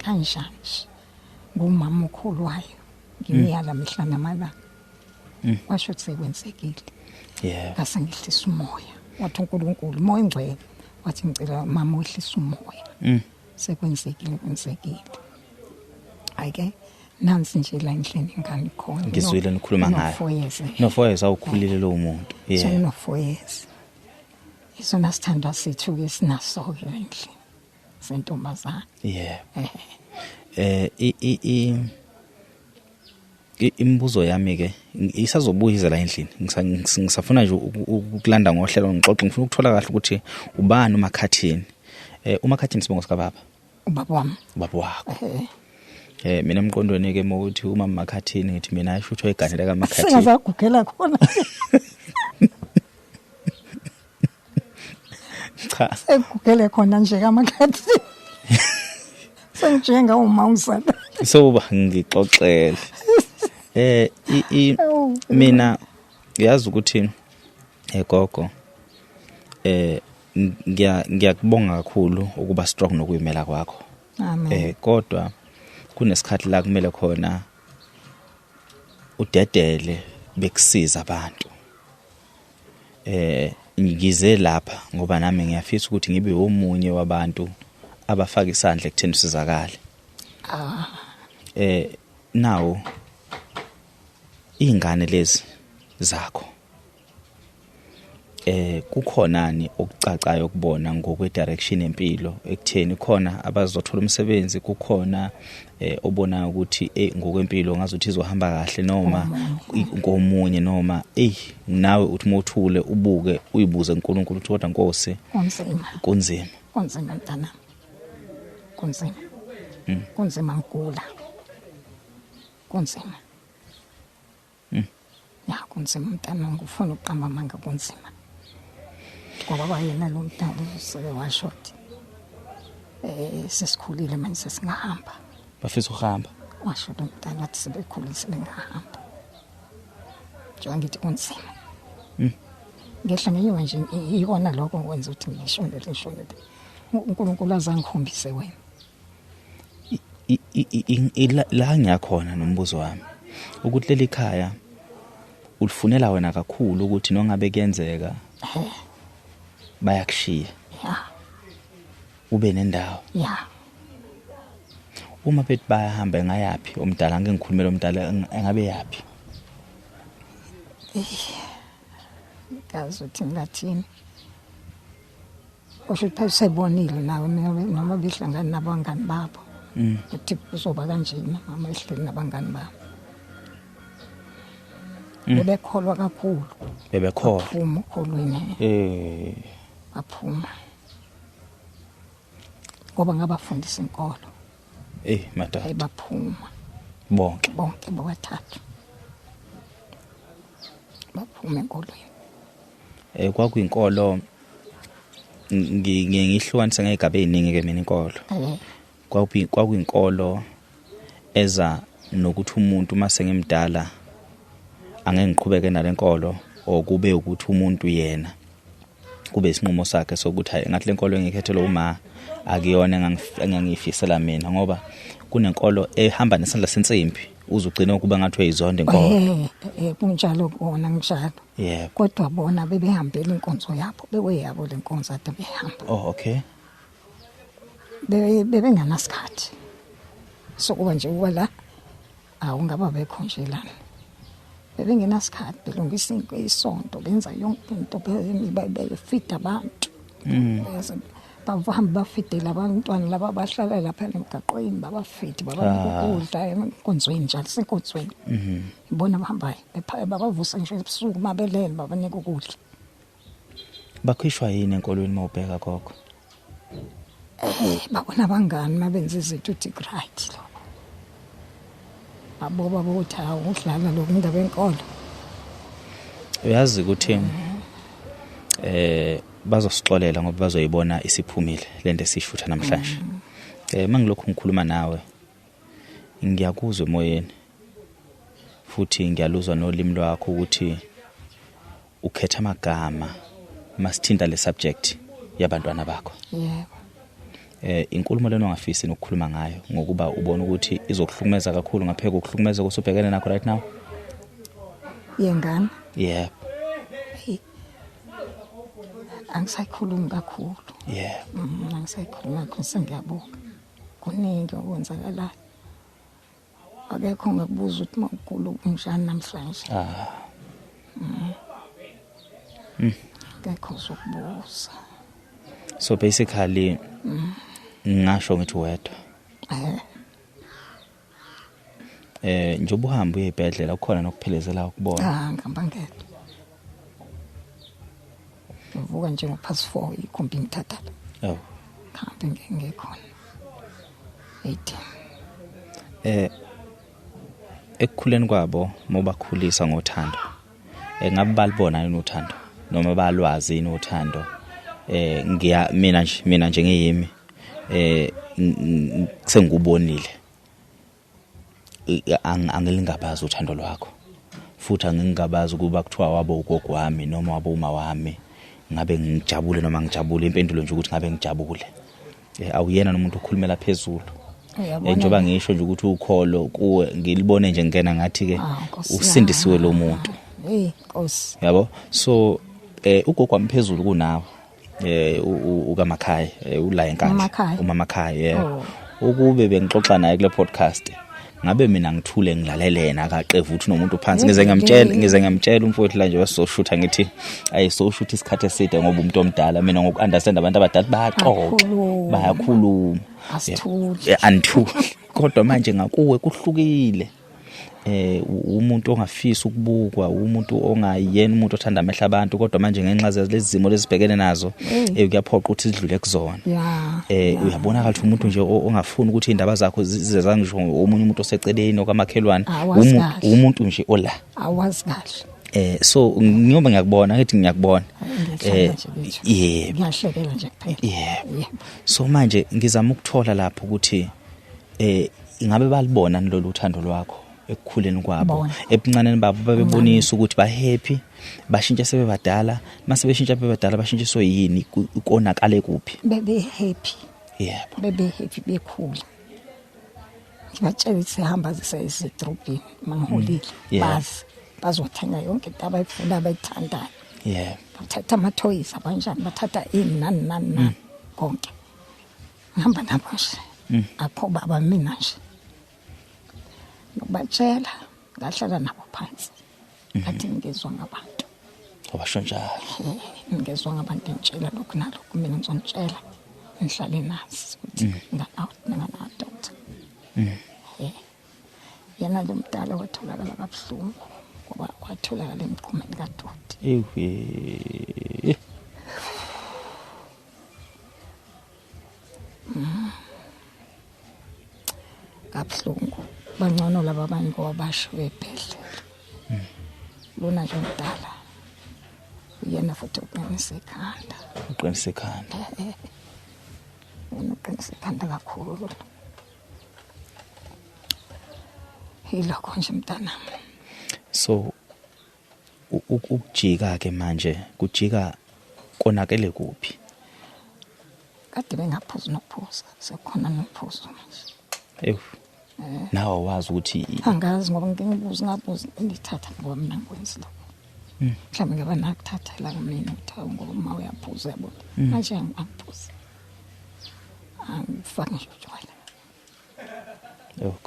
kanjani ngumama okhulwayo ngimyala mihla namalanga washo ukuthi sekwenzekile yeah ngase ngihlisa umoya wathi uNkulunkulu umoya engcwele wathi ngicela mama uhlisa umoya sekwenzekile ayike nansi nje la endlini ingane khona ngizwile nikhuluma ngayo no 4 years awukhulile lo muntu yeah so no 4 years isona sithanda sithu ke sinaso ke endlini sentombazana yeah imbuzo yami ke isazobuyiza la endlini ngisafuna nje ukulanda ngohlelo ngixoxe ngifuna ukuthola kahle ukuthi ubani uMakhathini uMakhathini sibongo sika baba ubaba wakho mina emqondweni ke ukuthi uma Makhathini ngithi mina ayisho ukuthi oyiganela kaMakhathini singazagugela khona cha segugele khona nje kaMakhathini sengijenga umawusa so ngixoxele mina ngiyazi ukuthi gogo ngiyakubonga kakhulu ukuba strong nokuyimela kwakho amen kodwa kunesikhathi la kumele khona udedele bekusiza abantu ngize lapha ngoba nami ngiyafisa ukuthi ngibe omunye wabantu abafaka isandla ekutheni usizakale now ingane lezi zakho kukhonani okucacayo ukubona ngokwe direction empilo ekutheni khona abazothola umsebenzi kukhona obona ukuthi ngokwempilo ngazuthi izohamba kahle noma ngomunye noma nawe uthi mothule ubuke uyibuze uNkulunkulu ukuthi kodwa Nkosi kunzima mntana kunzima ngikula kunzima ya kunzima mntana ngifuna uqamba manga kunzima ngoba bayena lo mdala useke washothi sesikhulile manje sesingahamba bafisa ukuhamba washo lo mdala wathi sebekhulile sebengahamba njengoba ngithi kunzima ngehla ngenyuka nje ikona lokho kwenza ukuthi ngishonele uNkulunkulu azangikhombise wena la ngiyakhona nombuzo wami ukuthi leli khaya ulifunela wena kakhulu ukuthi nongabe kuyenzeka bayakushiya ube nendawo uma bethi bayahamba ngayapi omdala ngeke ngikhulumele omdala engabe yapi kazi uthi ngathini usho sebonile nawe noma behlangana nabangani babo uthi uzoba kanjena mama ehleli nabangani babo bebekholwa kakhulu baphuma ukholweni baphuma ngoba ngabafundisa inkolo madala baphuma bonke bobathathu baphuma enkolweni kwakuyinkolo ngihlukanisa ngegaba eziningi ke mina inkolo kwakuyinkolo eza nokuthi umuntu mase ngimdala angeke ngiqhubeke nalenkolo okube ukuthi umuntu yena kube isinqumo sakhe sokuthi hayi ngathi lenkolo engikhethelwe uma akuyona engangifisela mina ngoba kunenkolo ehamba nesandla sensimbi uzugcina ukuba ngathi uyizonda inkolo kunjalo kona njalo kodwa bona bebehambela inkonzo yabo beweyabo lenkonzo ade behamba okay bebenganasikhathi sokuba nje wala awungaba bekho nje lana bebengenasikhathi belungisa isonto benza yonke into befita abantu bavamba bafidela abantwana laba abahlala lapha emgaqweni babafidi babakudla enkonzweni njalo senkonzweni ibona abahambayo babavusa nje ebusuku mabelele babanika ukudla bakhishwa yini enkolweni mawubheka khokho babona abangani mabenza izinto uthi right lo aboba botha udlala lo indaba enkolo uyazi ukuthi bazosixolela ngoba bazoyibona isiphumile lento esishutha namhlanje mangilokhu ngikhuluma nawe ngiyakuzwa emoyeni futhi ngiyaluzwa nolimi lwakho ukuthi ukhetha amagama masithinta le subject yabantwana bakho inkulumo lena ongafisi ukukhuluma ngayo ngokuba ubona ukuthi izokuhlukumeza kakhulu ngapheka ukuhlukumeza kusubhekene nakho right now yengane angisayikhulumi kakhulu angisayikhuluma sengiyabuka kuningi okwenzakalayo akekho ngikubuza ukuthi mawukhulu kunjani namhlanje akekho sokubuza so basically ngisho ngithi wedwa njengoba uhamba uyebhedlela ukhona nokuphelezela ukubona ngihamba ngedwa ngivuka nje ngo-4:30 ikhombi ngithathala ngihambe ngekhona 18 ekukhuleni kwabo mobakhulisa ngothando ngabe balibona yini uthando noma balwazi yini uthando mina nje ngiyimi sengubonile angilingabazi uthando lwakho futhi angingabazi ukuba kuthiwa wabo ugogo wami noma wabo uma wami ngabe ngijabule noma ngijabule impendulo nje ukuthi ngabe ngijabule awuyena nomuntu okhulumela phezulu njengoba ngisho nje ukuthi ukholo kuwe ngilibone nje ngena ngathi ke usindisiwe lo muntu Nkosi yabo so ugogo wami phezulu kunawe ukaMakhaya ula enkandla uMamakhaya ukube bengixoxa naye kule podcast ngabe mina ngithule ngilalelena akaqeva uthi nomuntu phansi ngize ngamtshela umfowethu la nje wasoshutha ngithi ayisoshutha isikhathi eside ngoba umuntu omdala mina ngokunderstand abantu abadala bayakhuluma anithuli kodwa manje ngakuwe kuhlukile umuntu ongafisa ukubukwa umuntu ongayena umuntu othanda amehla abantu kodwa manje ngenxa lezi zimo lezibhekene nazo kuyaphoqa ukuthi sidlule kuzona uyabona ukuthi umuntu nje ongafuni ukuthi indaba zakho zizezangisho omunye umuntu oseceleni okamakhelwane umuntu nje ola awazi kahle So ngoba ngiyakubona ngithi ngiyakubona ngiyahlekela nje kuphela yebo so manje ngizama ukuthola lapho ukuthi ingabe balibona nilolu uthando lwakho ekukhuleni kwabo ebuncaneni babo babebonisa ukuthi ba happy bashintsha sebebadala mase beshintsha bebadala bashintshiswe yini ukonakale kuphi bebe happy yebo bebe happy bekhula ngibatshela sihamba zisezidrobhini mangiholile basi bazothenga yonke into abayifuna abayithandayo yebo bathatha ama toys abanjani bathatha nani konke ngihamba nabo nje akho baba mina nje nokubatshela ngahlala nabo phansi ngathi ngizwa ngabantu obasho njalo ngizwa ngabantu ngitshela lokhu nalokhu mina ngizonitshela ngihlale nasi ukuthi ngana doctor yena lo mdala watholakala kabuhlungu ngoba watholakala emqhumeni kadoti kabuhlungu bangcono laba abanye ngoba bashiwe ebhedlela lona nje mdala yena futhi uqinisa ikhanda uqinisa ikhanda kakhulu hilokho nje mntana so ukujika ke manje kujika konakele kuphi kade bengaphuza nokuphuza sekhona nokuphuza manje nawe wazi ukuthi angazi ngoba ngabuza ngithatha ngoba mina ngikwenza lokho mhlawumbe ngaba nakuthatha la mina uthawu ngoba uma uyaphuza yabo manje angiphuza angifake nje utshwala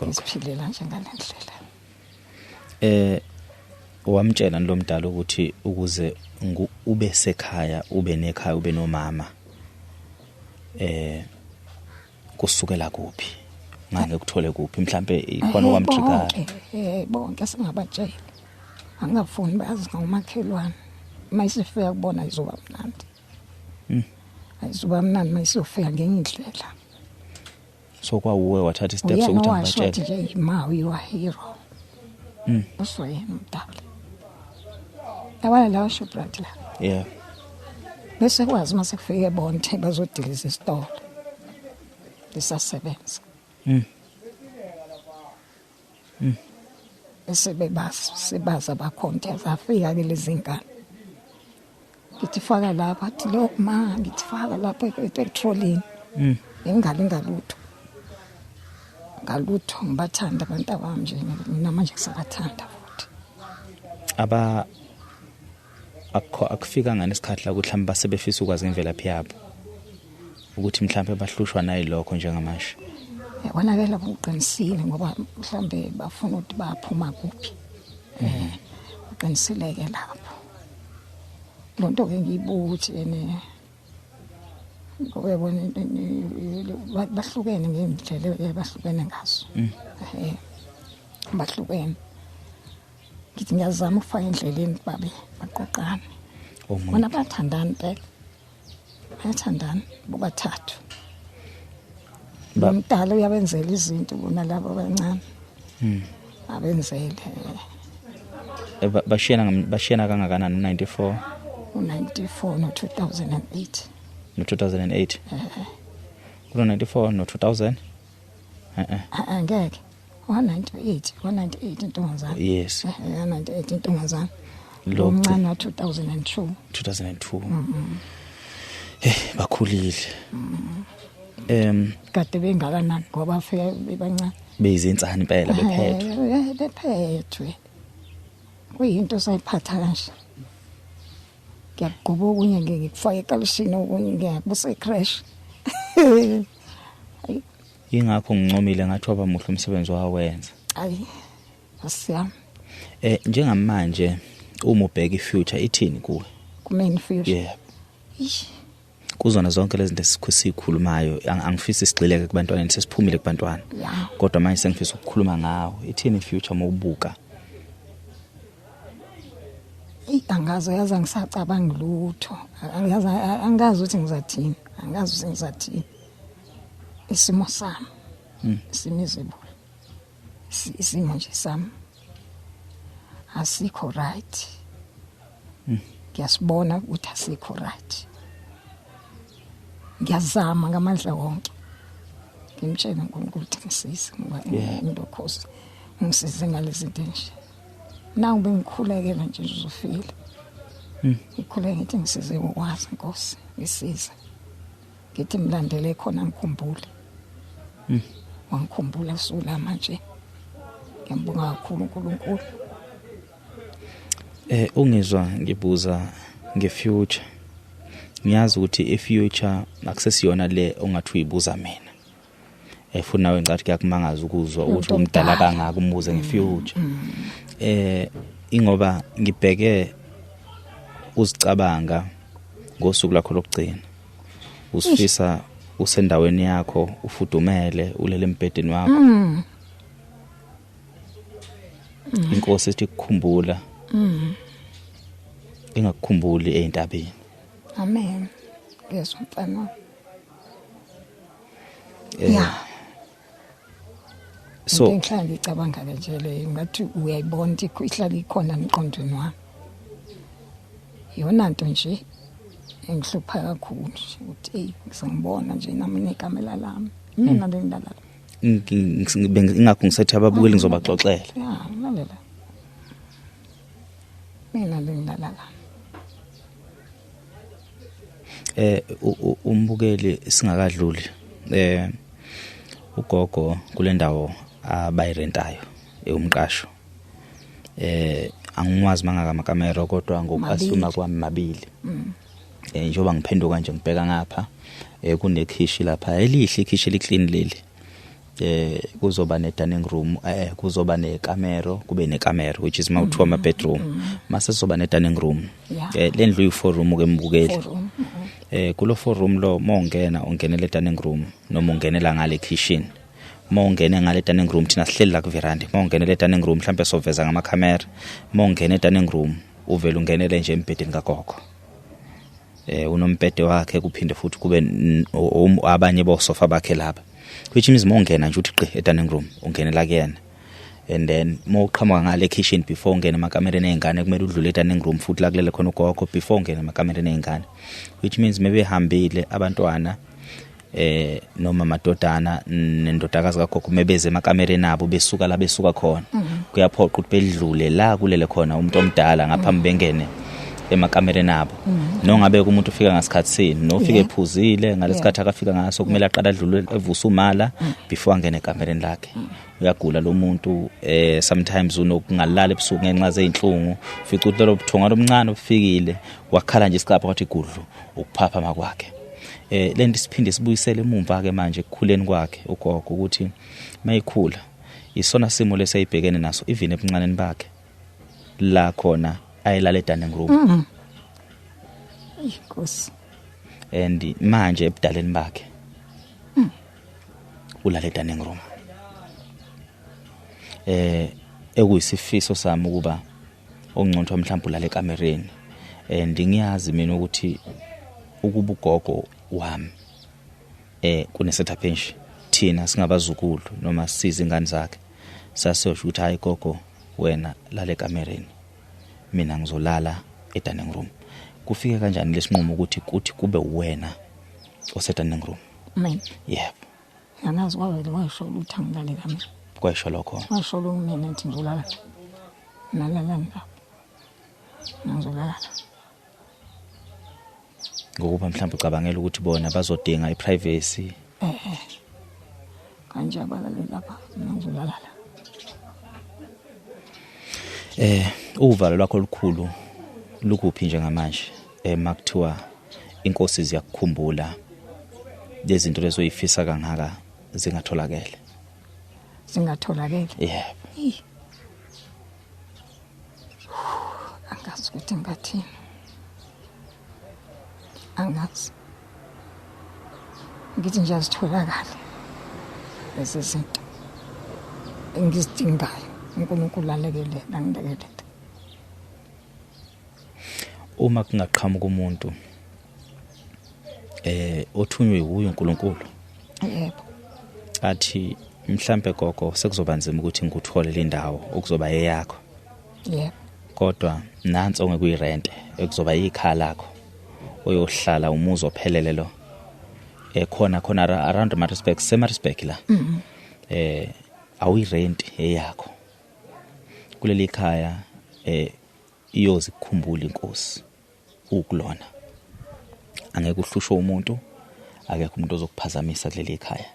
ngiziphilela nje ngalendlela wamtshela lo mdala ukuthi ukuze ube sekhaya ube nekhaya ube nomama kusukela kuphi ngeke kuthole kuphi mhlambe ikhona okwamtrigger bonke singabatshela angafuni bazi ngomakhelwane mayisifika kubona izoba mnandi ayizoba mnandi mayisofika ngenye indlela so kwawuwe wathatha steps ukuthi ngibatshele nje ma you are hero usoyena mdala yabona la Shoprite la yeah bese kwazi mase kufike bonke bazodiliza isitolo lisasebenza bese sebaza bakhonta zafika ke lezi ngane ngithi faka lapha athi lo ma ngithi faka lapha epetrolini engalutho ngibathanda abantu abami nje mina manje ngisabathanda futhi akufika ngane isikhathi la ukuthi mhlawumbe basebefisa ukwazi ngemvelaphi yabo ukuthi mhlawumbe bahlushwa nayilokho njengamanje yabona ke lapho uqinisile ngoba mhlawumbe bafuna ukuthi baphuma kuphi uqinisileke lapho lonto ke ngiyibuthi ene ngoba yabona bahlukene ngendlela bahlukene ngazo bahlukene ngithi ngiyazama ukufaka endleleni babe baqoqane bona bathandana phela bayathandana bobathathu bamdala uyabenzela izinto bona labo abancane abenzele bashiyana kangakanani 94 no 2008 no 2008 kulo 94 no 2000 ngeke 198 intombazana yes 198 intombazana lo mncane wa 2002 bakhulile kade bengakanani ngoba bafika bebancane beyizinsana impela bephethwe kuyinto sayiphatha kanje ngiyaqhuba okunye ngikufaka ekalishini okunye ngiyakubuse crash ingakho ngincomile ngathi waba muhle umsebenzi wawenza ayi asiyami njengamanje uma ubheka ifuture ithini kuwe kumeni future yeah kuzona zonke lezi zinto esikhulumayo angifisi sigxileke kubantwana sesiphumile kubantwana kodwa manje sengifisa ukukhuluma ngawo ithini future uma ubuka angazi yaza ngisacabanga lutho angazi ukuthi ngizathini isimo sami simizibule isimo nje sami asikho right ngiyasibona ukuthi asikho right. Ngiyazama ngamandla wonke. Ngimtshela uNkulunkulu ukuthi ngisize ngoba ngindokhosi ngisize ngalezi zinto nje. Nawu bengikhulekela nje uzofile. Ngikhuleka ngithi ngisize ukwazi Nkosi, ngisize. Ngithi mlandele khona ngikhumbule. Wangikhumbula sula manje. Ngiyambonga kakhulu uNkulunkulu. Ungizwa ngibuza ngefuture. Ngiyazi ukuthi ifuture akusesiyona le ongathi uyibuza mina. Futhi nawe ngicathi kuyakumangaza ukuzwa ukuthi umdala kangaka umuze ngefuture. Ingoba ngibheke uzicabanga ngosuku lakho lokugcina. Usifisa usendaweni yakho ufudumele ulele embedeni wakho. Inkosi ithi ukukhumbula. Ingakukhumbuli eintabeni. Amen. Ngezwe mfana. So ngihlala ngicabanga nje le ngathi uyayibona ukuthi ihlala ikhona emqondweni wami. Yona nto nje engihlupha kakhulu ukuthi ngizongibona nje nami nekamela lami. Mina bengidala. Ingakho ngisethi ababukeli ngizobaxoxela. Lalela. Mina bengidala la. Umbukeli singakadluli ugogo kule ndawo abayirentayo umqasho angikwazi mangaka amakamera kodwa ngokuasuma kwami mabili njengoba ngiphenduka nje ngibheka ngapha kunekhishi lapha elihle ikhishi liclean leli kuzoba ne dining room kuzoba nekamero kube nekamera which is mawuthiwa ama bedroom mase soba ne dining room lendlu uyi4 room ke mbukeli kulo 4 room lo mongena ungenele dining room noma ungenela ngale kitchen mongene ngale dining room thina sihleli la ku veranda mongenele dining room mhlambe soveza ngama camera mongene dining room uvela ungenele nje embedeni kagogo unombhede wakhe kuphinde futhi kube abanye bosofa bakhe lapha which means mongena nje uthi dining room ungenela kuyena and then moqhamuka ngale kitchen before ungena emakamereni ezingane kumele udlule dining room futhi la kulele khona ugogo before ungena emakamereni ezingane which means maybe hambile abantwana noma madodana nendodakazi kagogo mebeze emakamereni abo besuka la besuka khona kuyaphoqa ukuthi bedlule la kulele khona umuntu omdala ngaphambi bengene emakamereni abo nongabe umuntu ufika ngasikhathi sini nofika ephuzile ngalesikhathi akafika ngaso kumele aqala adlule evusa umala before angene ekamereni lakhe uyagula lo muntu sometimes unokungalala ebusuku ngenxa zeinhlungu ufica ukuthi lo buthonga lomncane obufikile wakhala nje isikapha kwathi igudlu ukuphapha makwakhe lento siphinde sibuyisele emumva ke manje ekukhuleni kwakhe ugogo ukuthi mayikhula isona simo lesayibhekene naso even ebuncaneni bakhe la khona ayilala dining room Inkosi and manje ebudaleni bakhe ulala dining room ekuyisifiso sami ukuba ongcontho mhlawumbe ulala ekamereni and ngiyazi mina ukuthi ukuba ugogo wami kunesetha nje thina singabazukulu noma siza ingane zakhe sasosho ukuthi hayi gogo wena lala ekamereni mina ngizolala dining room kufike kanjani lesinqumo ukuthi kube wena osedining room mina yebo yanazi washo ukuthi angilale kamera kwasho lokho washo lo mina ngithi ngizolala nalala ngizolala ngokuba mhlawumbe ucabangela ukuthi bona bazodinga iprivacy kanje abalale lapha ngizolala uvalo lwakho olukhulu lukuphi njengamanje makuthiwa inkosi ziyakukhumbula lezi zinto lezo uyifisa kangaka zingatholakele yebo angazi ukuthi ngathini angazi ngithi nje azitholakala lezi zinto engizidingayo uNkulunkulu alekele ngangilekele uma kungaqhamuka umuntu othunywe uye uNkulunkulu yebo athi mhlambe gogo sekuzoba nzima ukuthi ngikuthole le ndawo okuzoba eyakho yebo kodwa nansi ongekuyirente ekuzoba ikhala lakho oyohlala umuzi ophelele lo khona around Maritzburg Maritzburg la awuyirent eyakho kuleli khaya iyozi kukhumbula inkosi ukulona angeke uhlushwe umuntu akekho umuntu ozokuphazamisa kuleli khaya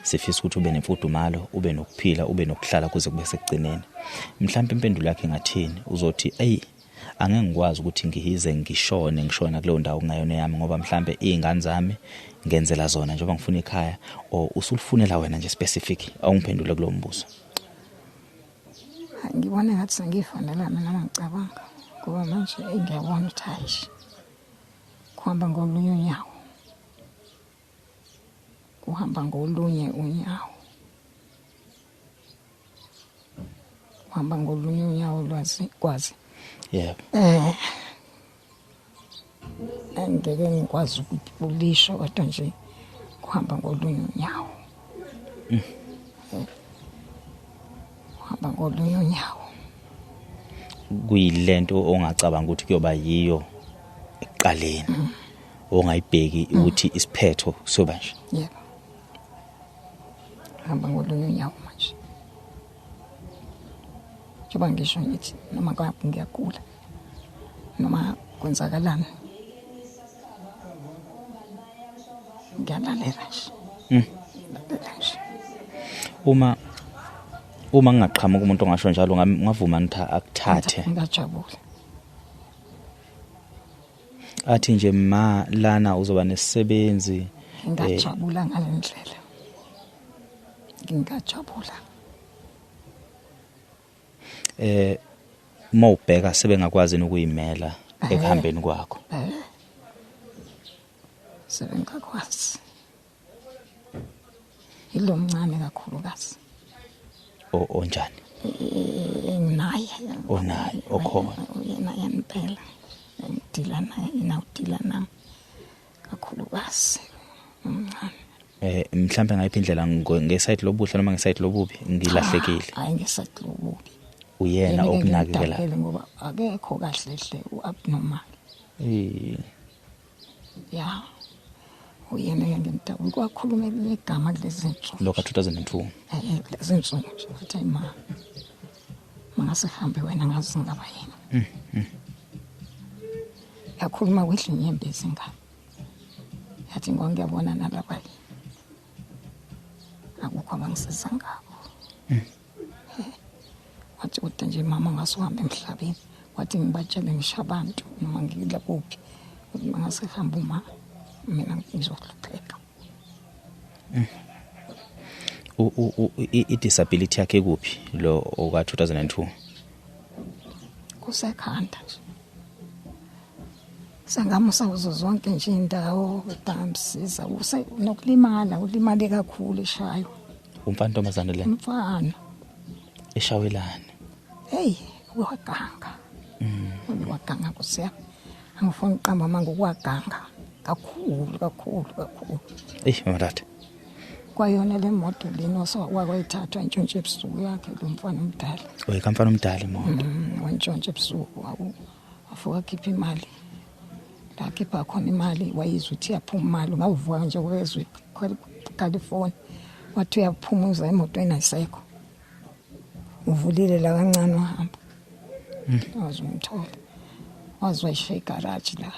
sifisa ukuthi ube nemfudumalo ube nokuphila ube nokuhlala kuze kube sekugcineni mhlawumbe impendulo yakhe ngathini uzothi angeke ngikwazi ukuthi ngihize ngishona kuleyo ndawo ngayona yami ngoba mhlawumbe izingane zami ngenzela zona njengoba ngifuna ikhaya usulifunela wena nje specific awungiphendule kulo mbuzo ngibona ngathi sengifanele mina ngicabanga kuba manje ngiyabona ukuthi kuhamba ngolunye unyawo kuhamba ngolunye unyawo kuhamba ngolunye unyawo kwazi yebo angeke ngikwazi ukulisho kodwa nje kuhamba ngolunye unyawo kuhamba ngolunye unyawo kuyilento ongacabanga ukuthi kuyoba yiyo ekuqaleni ongayibheki ukuthi isiphetho soba nje yebo kuhamba ngolunye unyawo manje njengoba ngisho ngithi noma ngaphi ngiyagula noma kwenzakalani ngiyalalela nje uma ngingaqhamuka umuntu ongasho njalo ngavuma ngithi akuthathe ngajabula athi nje ma lana uzoba nesisebenzi ngajabula ngalendlela ngingajabula mawubheka sebengakwazi ukuyimela ekuhambeni kwakho sebengakwazi ilo mncane kakhulukazi onjani naye onayo okhona yena yempela ngidila naye inawudila nami kakhulukazi umncane mhlambe ngayiphi indlela ngeside lobuhle noma ngeside lobubi ngilahlekile hayi ngeside lobubi uyena okunakekela ngoba akekho kahle hle uabnormal ya uyena ngimtabu kwakhuluma igama kulezi zinsuku lo ka 2002 lezi zinsuku nje wathi mangasihambe wena ngazi ngaba yena yakhuluma kwehle inyembezi ngaba yathi ngiyabona nalapha akukho abangisiza ngabo wathi uthi nje mama ngasuhambe emhlabeni wathi ngibatshele ngisho abantu noma ngila kuphi mangasihamba uma mina ngizohlupheka i-disability yakhe kuphi lo oka 2002 kusekhanda nje sangamusa kuzo zonke nje indawo utamsiza nokulimala ulimale kakhulu eshayo umfana ntombazana le umfana eshawelana hey waganga waganga kusiya angifuni uqamba manje ukwaganga kakhulu mama tata kwayona le moto leno wakwayithathwa intshontshe ebusuku yakhe lo mfana omdala kamfana omdala imoto wantshontshe ebusuku afuka khipha imali lakhipha khona imali wayizwa ukuthi yaphuma imali ngawuvuka nje kwezwe California wathi uyaphumuza emotweni ayisekho uvulile la kancane wahamba wazumthola wazwayisha igarage la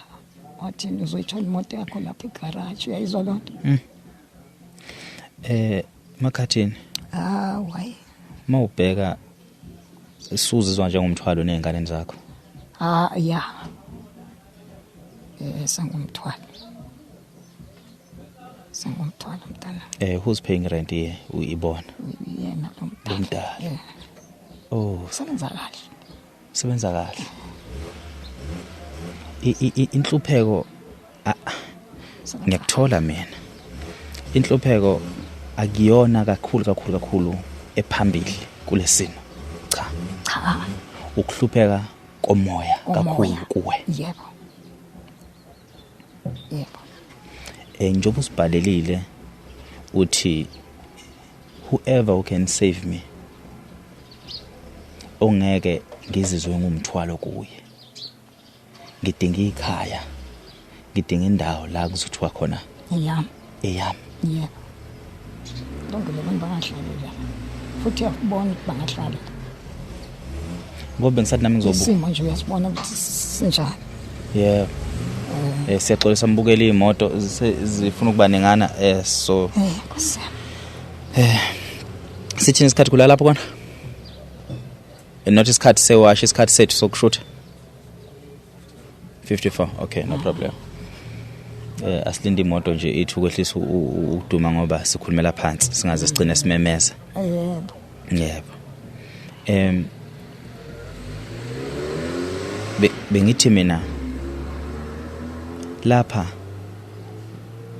wathi uzoyithola imoto yakho lapha igarage uyayizwa lonto Makhathini wayi mawubheka isuzizwa njengomthwalo nezingane zakho ya sangumthwalo mntana who's paying rent here uyibona yena lo mdala sebenza kahle inhlupheko ngiyakuthola mina inhlupheko akuyona kakhulu ephambili kulesimo cha ukuhlupheka komoya kakhulu kuwe yebo njengoba usibhalelile uthi whoever who can save me ongeke ngizizwe ngumthwalo kuye. Ngidinga ikhaya, ngidinga indawo la kuzothiwa khona eyami. eyami. Lonke le bantu bangahlalela futhi uyabona ukuthi bangahlala ngoba bengisathi nami ngizobuka isimo nje uyasibona ukuthi sinjani. Siyaxolisa mbukela imoto zifuna ukuba nengana so sithini isikhathi kula lapho kona? Not isikhathi sewash, isikhathi sethu sokushutha 54. Okay, no problem. Asilinde imoto nje ithi ukwehlisa ukuduma ngoba sikhulumela phansi singaze sigcine simemeza. Yebo. Bengithi mina lapha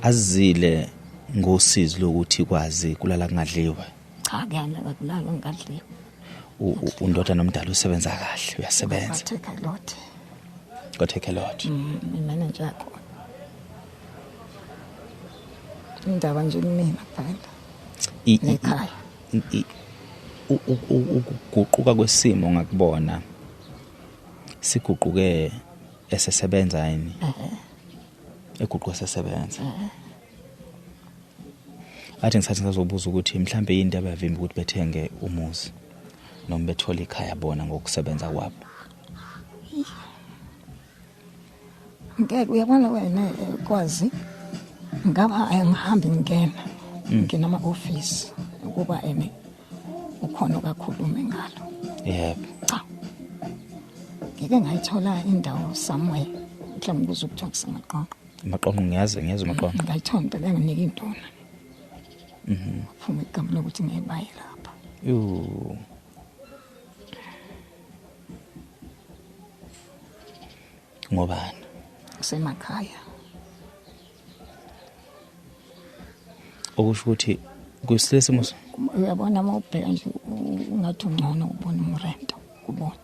azizile ngosizo lokuthi kwazi kulala kungadliwa. Cha kuyana kulala kungadliwa. Undoda nomdala usebenza kahle, uyasebenza. Go take a lot. Mina nje yakho. Indaba nje mina kuphela. Ekhaya. Ukuguquka kwesimo ngakubona. Siguquke esesebenza yini? Eguquka esesebenza. Athi ngisathi ngizobuza ukuthi mhlambe yini indaba yavimba ukuthi bethenge umuzi noma bethola ikhaya bona ngokusebenza kwabo. Ngeke uyabona wena kwazi ngaba angihambi ngena ama-office ukuba ukhona okakhulume ngalo. Yebo. Cha. Ngeke ngayithola indawo somewhere mhlawumbe kuze kuthiwa kusemaqoqo. Amaqoqo ngiyazi amaqoqo. Ngayithola impela nginika intona. Phuma igama lokuthi ngiyebaye lapha. Ngobani? Kusemakhaya. Okusho ukuthi kusilesimo uyabona uma ubheka nje ungathi ungcono ubona umrento kubona.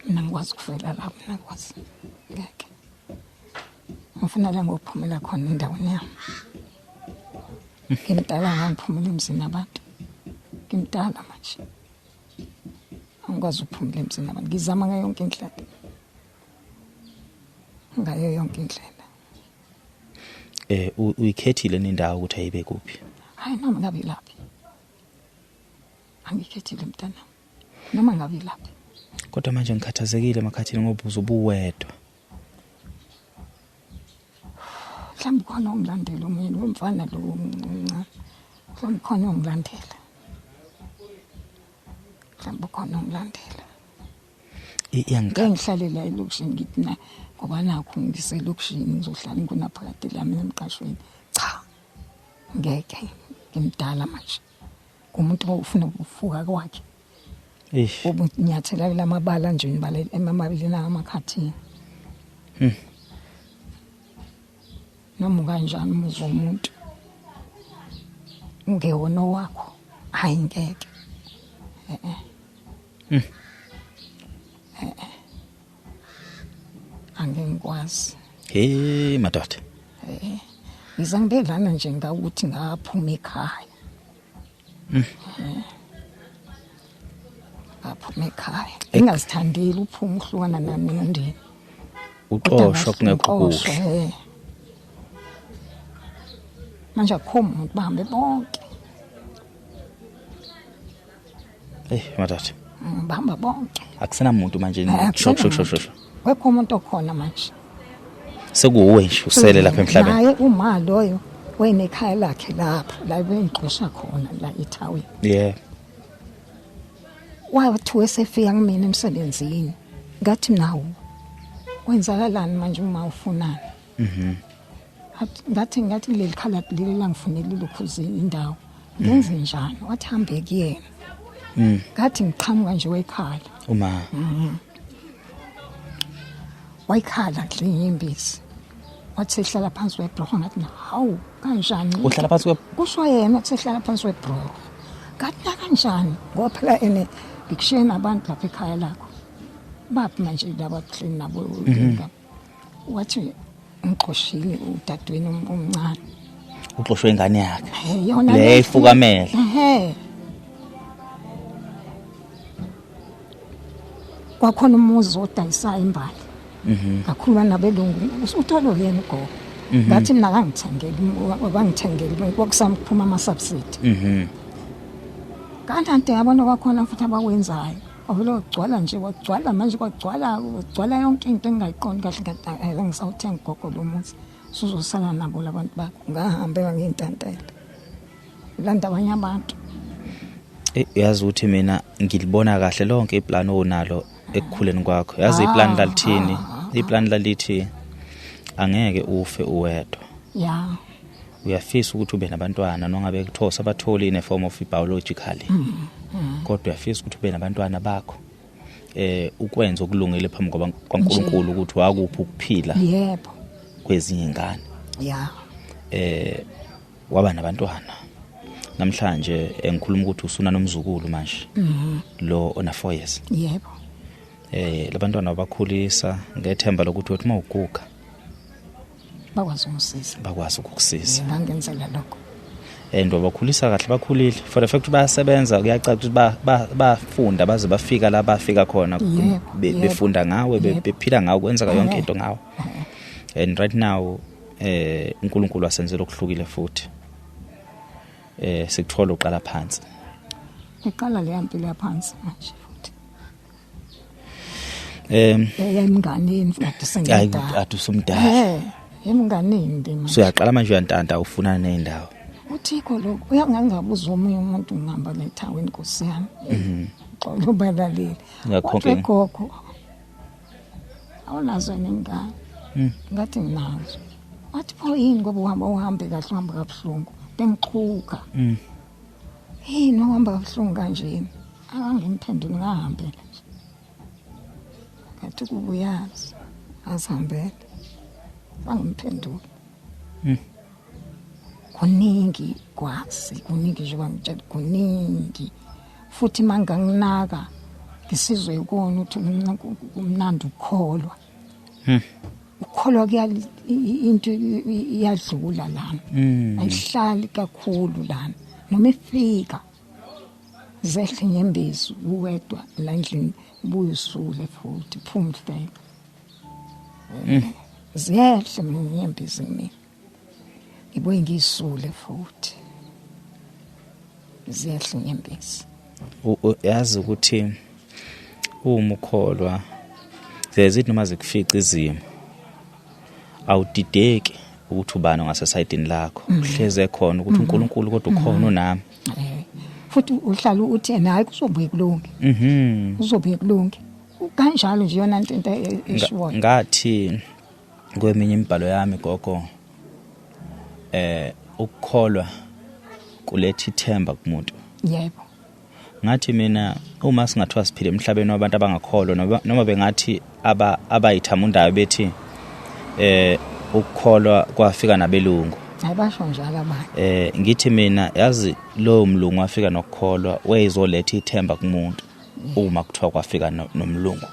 Mina ngikwazi ukufela lapho ngakwazi. Ngeke. Ngifuna la ngokuphumela khona endaweni yami. Ngimdala ngiphumula emzini abantu. Ngimdala manje. Angikwazi ukuphumula emzini abantu. Ngizama ngayo yonke indlela. Ngayo yonke indlela. Uyikhethile nendawo ukuthi ayibe kuphi? Hayi noma ngabe laphi. Angikhethile mntana. Noma ngabe laphi. Kodwa manje ngikhathazekile emakhathini ngoba uzubuwedwa. Mhlawumbe khona umlandeli omunye wemfana lo omncane. Mhlawumbe khona umlandela. Mhlawumbe khona umlandela. Ngihlalela elokishini ngithi na ngoba nakho ngiselokishini ngizohlala ngikunaphakade lami emqashweni. Cha. Ngeke ngimdala manje. Kumuntu ofuna ukufuka kwakhe. Ubunyathela lamabala nje nibale emamabili namakhathini. Noma kanjani umuzwa umuntu ungewona wakho hayi ngeke. Angengikwazi. Hey madoda. Ngizangibelana nje ngawuthi ngaphuma ekhaya. Ngaphuma ekhaya. Ngingazithandeli uphuma uhlukana nami nomndeni. Uxoshwa kungekho kuhle. Manje akho umuntu bahambe bonke. Madoda. Bahamba bonke. Akusena umuntu manje shok. Wekho umuntu okhona manje. Sekuwe nje usele lapha emhlabeni. Hayi uma loyo wena ekhaya lakhe lapho la bengixosha khona la eThawini. Wathi wesefika kumina emsebenzini. Ngathi nawo kwenzakalani manje uma ufunana? Ngathi leli khala leli langifunela lokhuzi indawo. Ngenze njani? Wathi hambe kuyena. Ngathi ngiqhamuka nje wekhaya. Uma wayikhala klinye imbizi. Wathi ehlala phansi webroho ngathi hawu kanjani? Uhlala phansi kusho yena wathi ehlala phansi webroho. Ngathi kanjani? Ngoba phela ngikushiyena abantu lapha ekhaya lakho. Baphi manje laba clean nabo wathi ngixoshile udadweni omncane. Uxoshwe ingane yakhe. Yona le ifukamela. kwakhona umuzi odayisa imbali kakhulu nabelungu utholo yena ugogo ngathi mina akangithengeli kwakusamphuma ama-subsidy kanti yabona kwakhona futhi abawenzayo avele wagcwala nje wagcwala manje kwagcwala yonke into engingayiqondi kahle ngathi ngisawuthenga ugogo lo muzi sizosala nabo labantu bakho ngahambeka ngey'ntantela landa abanye abantu. Yazi ukuthi mina ngilibona kahle lonke iplani onalo ekukhuleni kwakho. Yazi iplani lalithini? Iplani lalithi angeke ufe uwedwa. Yeah. Uyafisa ukuthi ube nabantwana nongabe kuthosa abatholi in a form of biologically. Kodwa uyafisa ukuthi ube nabantwana bakho. Ukwenza okulungile phambi kwaNkulunkulu ukuthi wakuphi ukuphila. Yebo. Kwezinye ingane. Yeah. Waba nabantwana. Namhlanje engikhuluma ukuthi usuna nomzukulu manje. Lo ona 4 years. Yebo. Labantwana bakhulisa ngethemba lokuthi uthi mawuguga bakwazi ukukusiza. Bangenzela lokho. Bakhulisa kahle bakhulile. For the fact bayasebenza kuyacaca ukuthi bafunda baze bafika la bafika khona befunda ngawe bephila ngawe kwenza yonke into ngawe. And right now uNkulunkulu wasenzela okuhlukile futhi. Sikuthola uqala phansi. Iqala le yampilo yaphansi manje futhi. Emnganeni futhi sengidala. Atusumdala. Emnganeni manje. So yaqala manje uyantanta ufuna nendawo. Uthiko lo uyangangabuza omunye umuntu ngihamba lethaweni Nkosi yami. Xolo balalile. Ngakho gogo. Awunazo nengane. Ngathi nginazo. Wathi pho yini ngoba uhambe kahle uhamba kabuhlungu. Bengixhuka. Yini uhamba kabuhlungu kanje? Angangiphendula ngahambela. Ngathi kubuyazi. Asihambele. Angiphendula. Kuningi kwazi, kuningi nje bangitshela kuningi. Futhi manga nginaka ngisizwe ukona ukuthi umnandi ukholwa. Ukholwa kuyali into iyadlula lana. Ayihlali kakhulu lana. Noma ifika zehle nyembezi uwedwa la endlini buyisule futhi phumhleka. Zehle nyembezi mina. Ibuye ngisule futhi. Zehle nyembezi. Yazi ukuthi uma ukholwa zezithi noma zikufica izimo awudideki ukuthi ubani ngasesayidini lakho uhleze khona ukuthi uNkulunkulu kodwa ukhona unami. Futhi uhlala uthi naye kuzobuye kulunge. Kuzobuye kulunge. Kanjalo nje yona into eshiwo. Ngathi kweminye imibhalo yami gogo ukukholwa kuletha ithemba kumuntu. Yebo. Ngathi mina uma singathiwa siphile emhlabeni wabantu abangakholwa noma bengathi abayithamundayo bethi ukukholwa kwafika nabelungu. Ayibasho njalo abanye. Ngithi mina yazi lo mlungu wafika nokukholwa weyizoletha ithemba kumuntu uma kuthiwa kwafika nomlungu.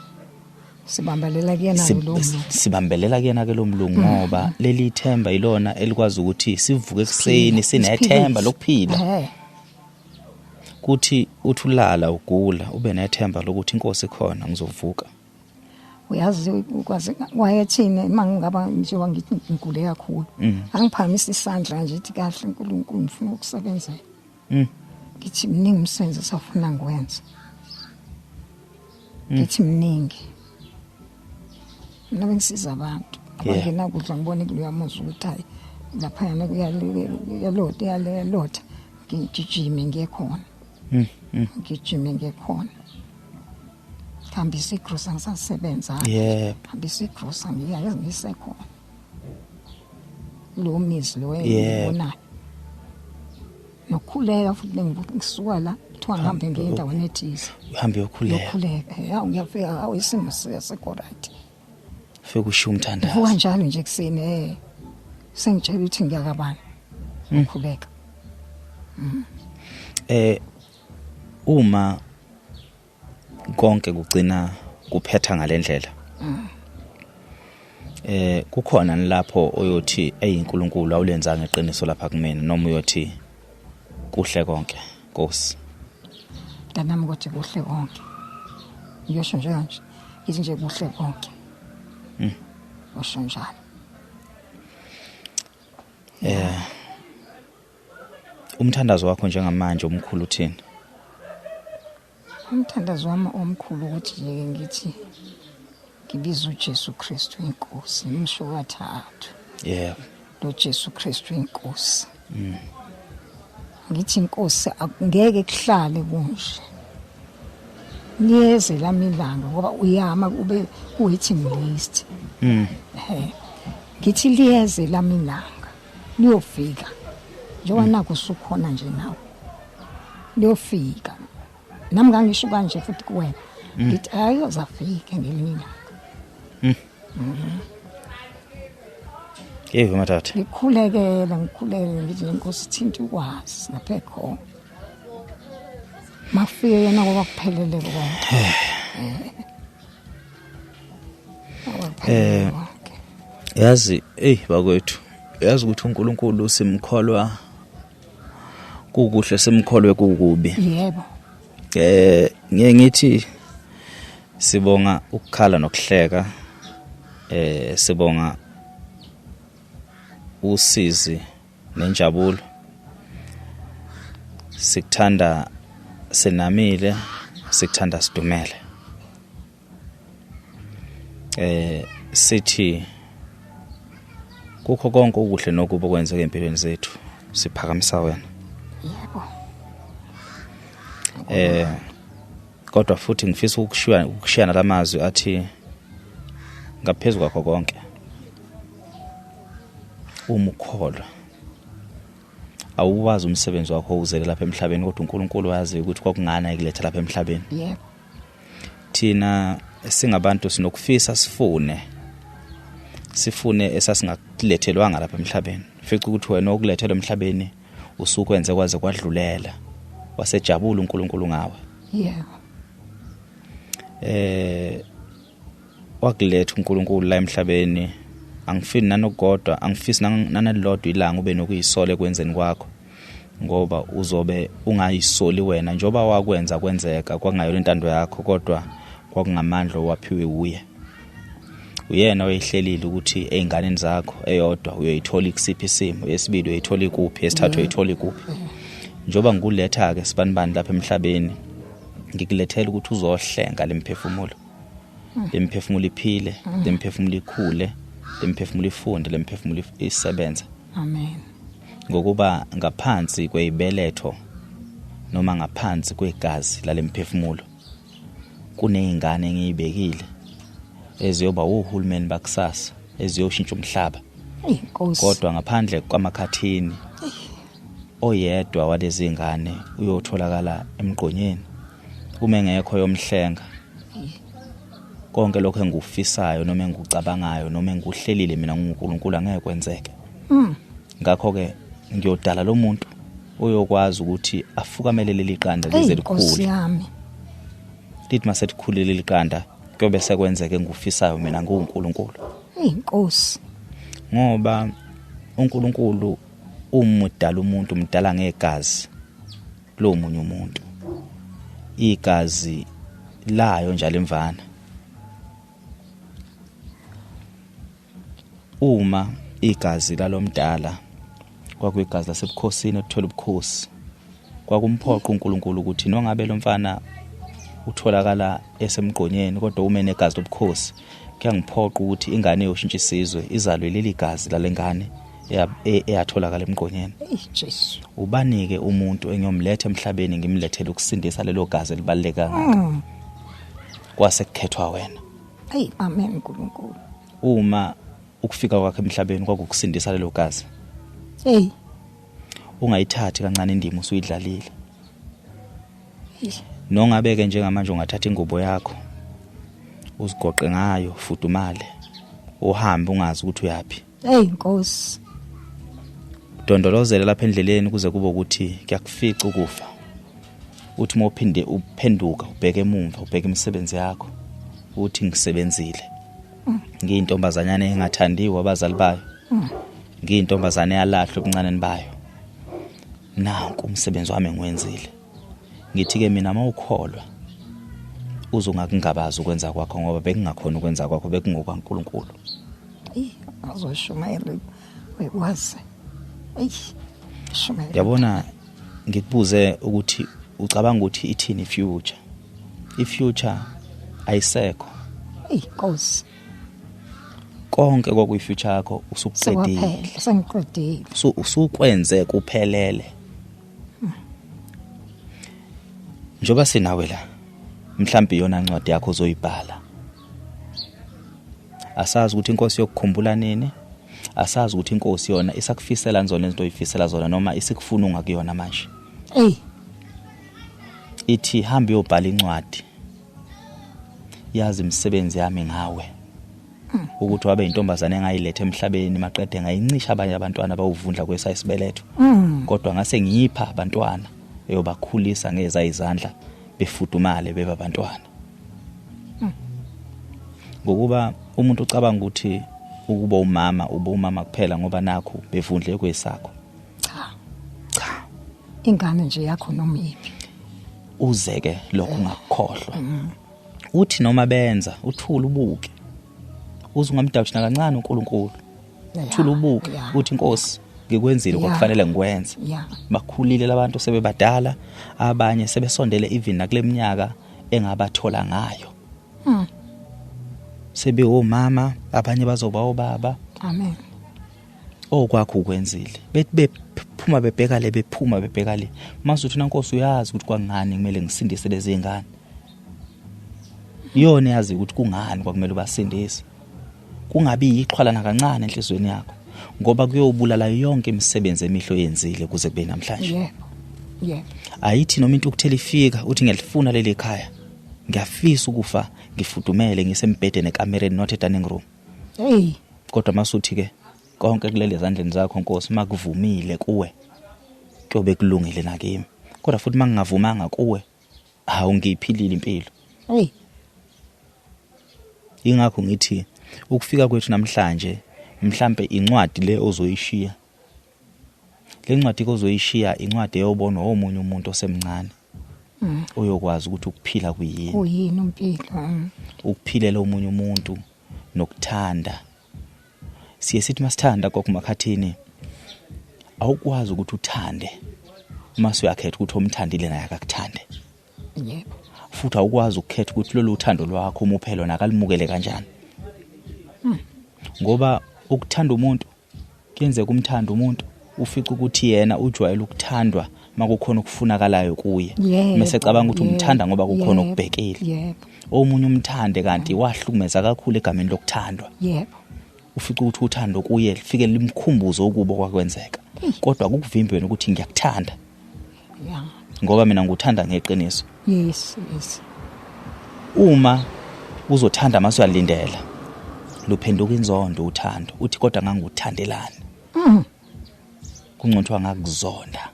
Sibambelela kuyena lo mlungu. Sibambelela kuyena ke lo mlungu ngoba leli ithemba ilona elikwazi ukuthi sivuke ekseni sinethemba lokuphila. Kuthi uthulala ugula ube nethemba lokuthi inkosi ikhona ngizovuka. Uyazi ukwazi wayethini mangaba nje wangithi ngigule kakhulu. Angiphakamisa isandla nje ithi kahle uNkulunkulu ngifuna ukusebenzela. Ngithi mningi umsebenzi safuna ngwenza. Ngithi mningi. Mina ngisiza abantu. Abangena kudla ngibone kuyamuza ukuthi hayi lapha yana kuyalota ngijime ngekhona. Ngijime ngekhona. Hambisa igrosa ngisasebenza. Hambisa igrosa ngiyazi ngisekhona. Lo mizi lo wena. Nokhuleka futhi ngisuka la kuthiwa ngihambe ngiye endaweni ethize. Uhambe yokhuleka. Nokhuleka. Ngiyafika awesimo sekorati. Fika ushiya umthandazo. Vuka njalo nje kuseni sengitshela ukuthi ngiyakabani. Nokhuleka. Uma konke kugcina kuphetha ngalendlela. Kukhona lapho oyothi eyinkulunkulu awulenza ngeqiniso lapha kumina noma uyothi kuhle konke Nkosi. Ndanami ukuthi kuhle konke. Ngiyosho nje kanje. ngithi nje kuhle konke osho njalo. Umthandazo wakho njengamanje omkhulu uthini? Umthandazo wami omkhulu ukuthi nje ngithi ngibiza uJesu Kristu inkosi umsho kathathu. Lo Jesu Kristu inkosi. Ngithi inkosi akungeke kuhlale kunje. Niyeze lamilanga ngoba uyama ube waiting list. Ngithi liyeze lamilanga liyofika. Njengoba naku usukhona nje nawe. Liyofika. Nami ngangisho kanje futhi kuwena. Ngithi ayozafika ngelinye. Yebo mathatha. Ngikhulekele ngithi inkosi thinta ukwazi lapha ekhona. Mafike yena ngoba kuphelele konke. Yazi bakwethu. Yazi ukuthi uNkulunkulu simkholwa kukuhle simkholwe kukubi. Yebo. Ngeke ngithi sibonga ukukhala nokuhleka. Sibonga usizi nenjabulo. Sikuthanda senamile, sikuthanda sidumele. Sithi kukho konke okuhle nokubi okwenzeka empilweni zethu siphakamisa wena. Yebo. Kodwa futhi ngifisa ukushiyana lamazwi athi ngaphezulu kwakho konke umukholwa awuwazi umsebenzi wakho uzele lapha emhlabeni kodwa uNkulunkulu wazi ukuthi kwakungana ekuletha lapha emhlabeni. Yebo. Thina singabantu sinokufisa sifune esasingakulethelwanga lapha emhlabeni. Fica ukuthi wena okulethelwa emhlabeni usukwenze kwaze kwadlulela wasejabula uNkulunkulu ngawe. Yebo. Wakuletha uNkulunkulu la emhlabeni angifini nanokodwa angifisi nanalodwa ilanga ube nokuyisole kwenzeni kwakho ngoba uzobe ungayisoli wena njoba wakwenza kwenzeka kwangayona intando yakho kodwa kwakungamandla waphiwe uye. Uyena oyihlelile ukuthi einganeni zakho eyodwa uyoyithola ikusiphi isimo, yesibili uyoyithola ikuphi, yesithathu uyoyithola ikuphi. Njoba ngikuletha ke sibanibani lapha emhlabeni ngikulethela ukuthi uzohlenga lemphefumulo. Lemphefumulo iphile, lemphefumulo ikhule, lemphefumulo ifunde, lemphefumulo isebenza. Amen. Ngokuba ngaphansi kweyibeletho noma ngaphansi kwegazi lalemphefumulo kunezingane engiyibekile eziyoba uhulumeni bakusasa eziyoshintsha umhlaba. Inkosi. Kodwa ngaphandle kwamakhathini oyedwa walezi ingane uyotholakala emgqonyeni uma engekho yomhlenga. Konke lokho engikufisayo noma engikucabangayo noma engikuhlelile mina nguNkulunkulu angeke kwenzeke. Ngakho ke ngiyodala lo muntu uyokwazi ukuthi afukamele leli qanda lize likhule. Inkosi yami. Lithi mase likhulile leli qanda kuyobe sekwenzeke engikufisayo mina nguNkulunkulu. Inkosi. Ngoba uNkulunkulu umudala umuntu umdala ngegazi lo munye umuntu. Igazi layo njalo imvana. Uma igazi lalomdala kwakuyigazi lasebukhosini ethola ubukhosi kwakumphoqa uNkulunkulu ukuthi nongabe lo mfana utholakala esemgqonyeni kodwa uma enegazi lobukhosi kuyangiphoqa ukuthi ingane yoshintsha isizwe izalwe leli gazi lalengane eyatholakala emgqonyeni. Jesu. Ubanike umuntu engiyomletha emhlabeni ngimlethele ukusindisa lelo gazi elibaleka ngakho. Kwase kukhethwa wena. Amen uNkulunkulu. Uma ukufika kwakhe emhlabeni kwakukusindisa lelo gazi. Ungayithathi kancane indima usuyidlalile. Nongabeke njengamanje ungathatha ingubo yakho uzigoqe ngayo fudumale uhambe ungazi ukuthi uyapi. Inkosi. Dondolozela lapha endleleni kuze kube ukuthi kuyakufica ukufa. Uthi mophinde uphenduka ubheke emuva ubheke imisebenzi yakho uthi ngisebenzile. Ngiyintombazanyana engathandiwe abazali bayo. Ngiyintombazane yalahlwa ebuncaneni bayo. Nanku umsebenzi wami ngiwenzile. Ngithi ke mina mawukholwa uzungakungabazi ukwenza kwakho ngoba bekungakhona ukwenza kwakho bekungokaNkulunkulu. Azoshumayela wekwazi. Shumayela. Yabona ngikubuze ukuthi ucabanga ukuthi ithini future? I-future ayisekho. Nkosi. Konke kwakuyi-future yakho usukuqedile. Sengiqedile. Usukwenze kuphelele. Njoba sinawe la mhlambi yona incwadi yakho uzoyibhala. Asazi ukuthi inkosi yokukhumbula nini, asazi ukuthi inkosi yona isakufisela nzona izinto oyifisela zona noma isikufuna ungakuyona manje. Ithi hambe uyobhala incwadi. Yazi imisebenzi yami ngawe. Ukuthi wabe intombazane engayilethe emhlabeni maqede ngayincisha abanye abantwana bawuvundla kwesayisibeletho. Kodwa ngase ngiyipha abantwana eyobakhulisa ngeza izandla befudumale beba abantwana. Ngokuba umuntu ucabanga ukuthi ukuba umama kuphela ngoba nakho bevundle kwesakho. Cha. Ingane nje yakho noma yipi. Uzeke lokho ungakukhohlwa. Uthi noma benza uthula ubuke. Uzungamdawushina kancane uNkulunkulu. Uthula ubuke uthi inkosi ngikwenzile okufanele ngikwenze. Bakhulile labantu sebebadala, abanye sebesondele even nakule minyaka engabathola ngayo. Sebe omama, abanye bazoba obaba. Amen. Okwakho ukwenzile. Bephuma bebheka le bephuma bebheka le. Mase uthi nankosi uyazi ukuthi kwangani kumele ngisindise lezi zingane. Yona yazi ukuthi kungani kwakumele ubasindise. Kungabi iqhwalana kancane enhlizweni yakho ngoba kuyobulala yonke imisebenzi emihlo yenzile kuze kube namhlanje. Yebo. Ayithi noma into ukuthela ifika uthi ngiyalifuna leli ekhaya. Ngiyafisa ukufa ngifudumele ngisembhedeni ekamereni not a dining room. Kodwa masuthi ke konke kulele ezandleni zakho Nkosi makuvumile kuwe kuyobe kulungile nakimi. Kodwa futhi mangingavumanga kuwe awungiphilile impilo. Ingakho ngithi ukufika kwethu namhlanje mhlambe incwadi le ozoyishiya. Le ncwadi ozoyishiya incwadi eyobonwa omunye umuntu osemncane. Uyokwazi ukuthi ukuphila kuyini. Kuyini impilo. Ukuphilela omunye umuntu nokuthanda. Siye sithi masithanda kokumakhathini awukwazi ukuthi uthande mase uyakhetha ukuthi omthandile naye akakuthande. Yebo. Futhi awukwazi ukukhetha ukuthi lolu uthando lwakho umuphelo nakalimukele kanjani. Ngoba ukuthanda umuntu kuyenzeka umthanda umuntu ufica ukuthi yena ujwayele ukuthandwa makukhona ukufunakalayo kuye. Mase cabanga ukuthi umthanda ngoba kukhona ukubhekile. Omunye umthande kanti wahlukumeza kakhulu egameni lokuthandwa. Ufica ukuthi uthando kuye lifike limkhumbuzo ukubo kwakwenzeka. Kodwa akukuvimbeni ukuthi ngiyakuthanda. Ngoba mina nguthanda ngeqiniso. Yes. Uma uzothanda mase uyalindela luphenduka inzondo uthando uthi kodwa nganguthandelani. Kungcothwa ngakuzonda.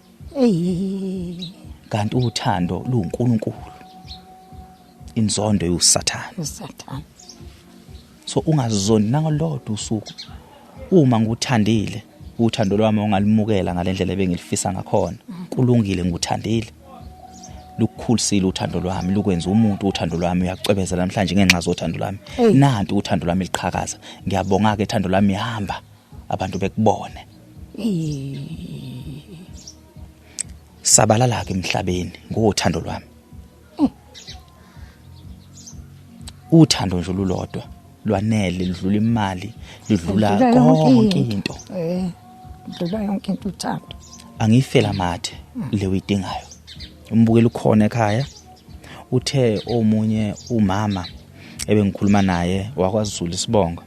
Kanti uthando luNkulunkulu. Inzondo yuSathane. So ungazizondi nangolodwa usuku. Uma nguthandile uthando lwami ongalimukela ngalendlela ebengilifisa ngakhona. Kulungile nguthandile. Lukukhulisile uthando lwami lukwenza umuntu uthando lwami uyacwebeza namhlanje ngenxa zothando lwami. Nanti uthando lwami liqhakaza. Ngiyabonga ke uthando lwami ihamba abantu bekubone. Sabalala ke emhlabeni ngothando lwami. Uthando nje olulodwa lwanele ludlula imali ludlula konke into. Ludlula yonke into uthando. Angifela mathe le uyidingayo. Umbukela ukhona ekhaya uthe omunye umama ebengikhuluma naye wakwaZulu Sibongo.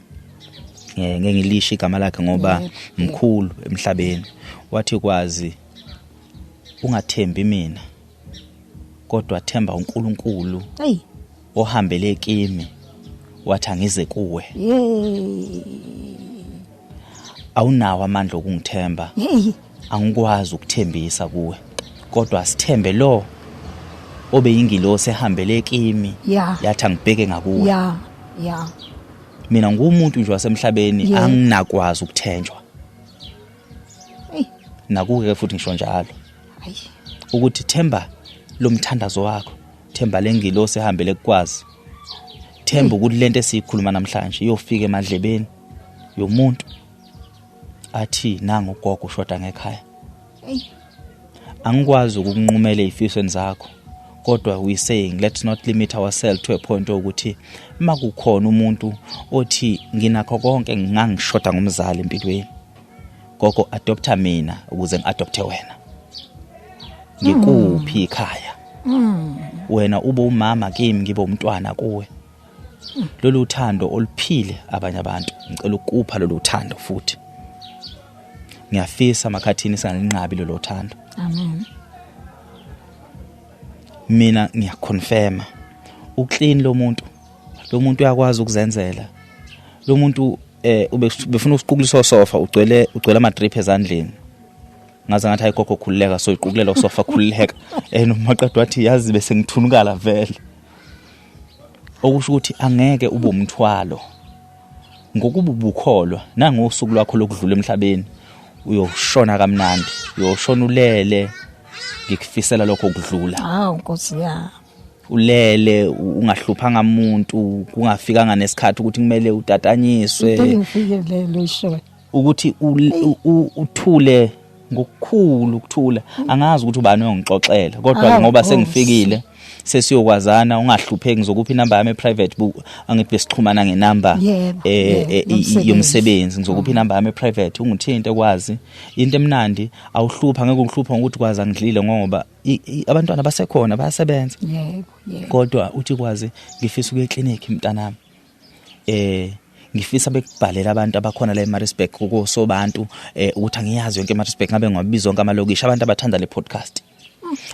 Ngeke ngilishe igama lakhe ngoba mkhulu emhlabeni. Wathi kwazi ungathembi mina kodwa themba uNkulunkulu. Ohambele kimi wathi angize kuwe. Awunawo amandla okungithemba. Angikwazi ukuthembisa kuwe. Kodwa sithembe lo obeyingilosi ehambele kimi yathi angibheke ngakuwe. Mina ngumuntu nje wasemhlabeni anginakwazi ukuthenjwa. Nakuke futhi ngisho njalo. Ukuthi themba lo mthandazo wakho, themba lengilosi ehambele kukwazi. Themba ukuthi lento esikhuluma namhlanje iyofika emadlebeni yomuntu athi nanga ugogo ushoda ngekhaya. Angikwazi ukunqumela izifisweni zakho, kodwa we saying let's not limit ourselves to a point ukuthi makukhona umuntu othi nginakho konke ngangishoda ngomzali empilweni, gogo adopta mina ukuze ngiadopte wena. Ngikuphi ikhaya? Wena ube umama kimi ngibe umntwana kuwe. Lolu thando oluphile abanye abantu ngicela ukupha lolu thando futhi. Ngiyafisa makhathini sanginqabi lolu thando. Amen. Mina ngiyaconfirma uclean lo muntu uyakwazi ukuzenzela. Lo muntu ubefuna ukuqhukuliswa sofa ugcwele ama drip ezandleni. Ngaze ngathi ayikho khululeka so iqukulela sofa khululeka. Nomaqedwe wathi yazi bese ngithunukala vele. Okusho ukuthi angeke ube umthwalo. Ngokuba ubukholwa nangosuku lwakho lokudlula emhlabeni uyoshona kamnandi, uyoshona ulele ngikufisela lokho kudlula. Nkosi ya. Ulele ungahluphanga umuntu, kungafikanga nesikhathi ukuthi kumele utatanyiswe. Ufikelele isho. Ukuthi uthule ngokukhulu ukuthula. Angazi ukuthi ubani ongixoxela, kodwa ngoba sengifikile sesiyokwazana ungahlupheki ngizokupha inamba yami private angithi besixhumana ngenamba yomsebenzi ngizokupha inamba yami private ungithinte kwazi into emnandi awuhlupha ngeke ukuhlupha ukuthi kwazi angidlile ngoba abantwana basekhona bayasebenza. Kodwa uthi kwazi ngifisa ukuye clinic mntanami ngifisa bekubhalela abantu abakhona la eMaritzburg kosobantu ukuthi angiyazi yonke eMaritzburg ngabe ngwabizo zonke amalokishi abantu abathanda le podcast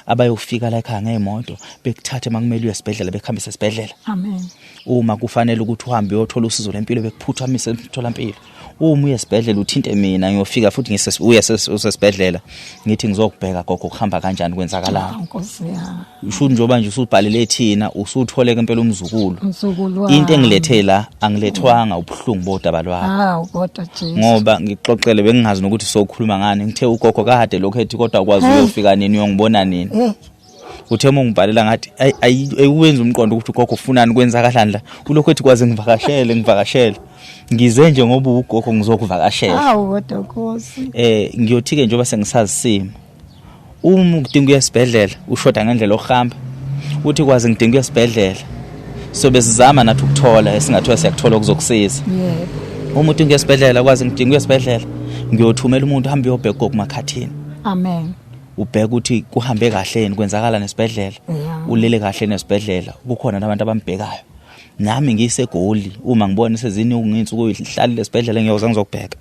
abayofika la ekhaya ngemoto bekuthathe makumele uyesibhedlela bekhambise esibhedlela. Amen. Uma kufanele ukuthi uhambe uyothola usizo lempilo bekuphuthamise emtholampilo. Uma uyesibhedlela uthinte mina ngiyofika futhi usesibhedlela ngithi ngizokubheka gogo kuhamba kanjani kwenzakalana. Nkosi ya. Usho njengoba nje usubhalele thina usutholeke impela umzukulu. Umzukulu into engilethe la angilethwanga ubuhlungu bodaba lwakho. Kodwa Jesu. Ngoba ngixoxele bengingazi nokuthi sokukhuluma ngani ngithe ugogo kade lokho ethi kodwa akwazi uyofika nini uyongibona nini. Uthe ngibhalela ngathi ayiwenza umqondo ukuthi ugogo ufunani kwenzakalani la kulokho ethi kwaze ngivakashele ngize nje ngoba ugogo ngizokuvakashela. Kodwa Nkosi. Ngiyothi ke njengoba sengisazisimo uma udinga uyesibhedlela ushoda ngendlela okuhamba uthi kwaze ngidinga uyesibhedlela so besizama nathi ukuthola esingathiwa siyakuthola okuzokusiza. Uma udinga uyesibhedlela kwaze ngidinga uyesibhedlela ngiyothumela umuntu hambe uyobheka kokumakhathini. Amen. Ubheka ukuthi kuhambe kahle yini kwenzakala nesibhedlela ulele kahle nesibhedlela kukhona nabantu abambhekayo nami ngisegoli uma ngibona sezini unginsuku uyihlali lesibhedlela ngiyoza ngizokubheka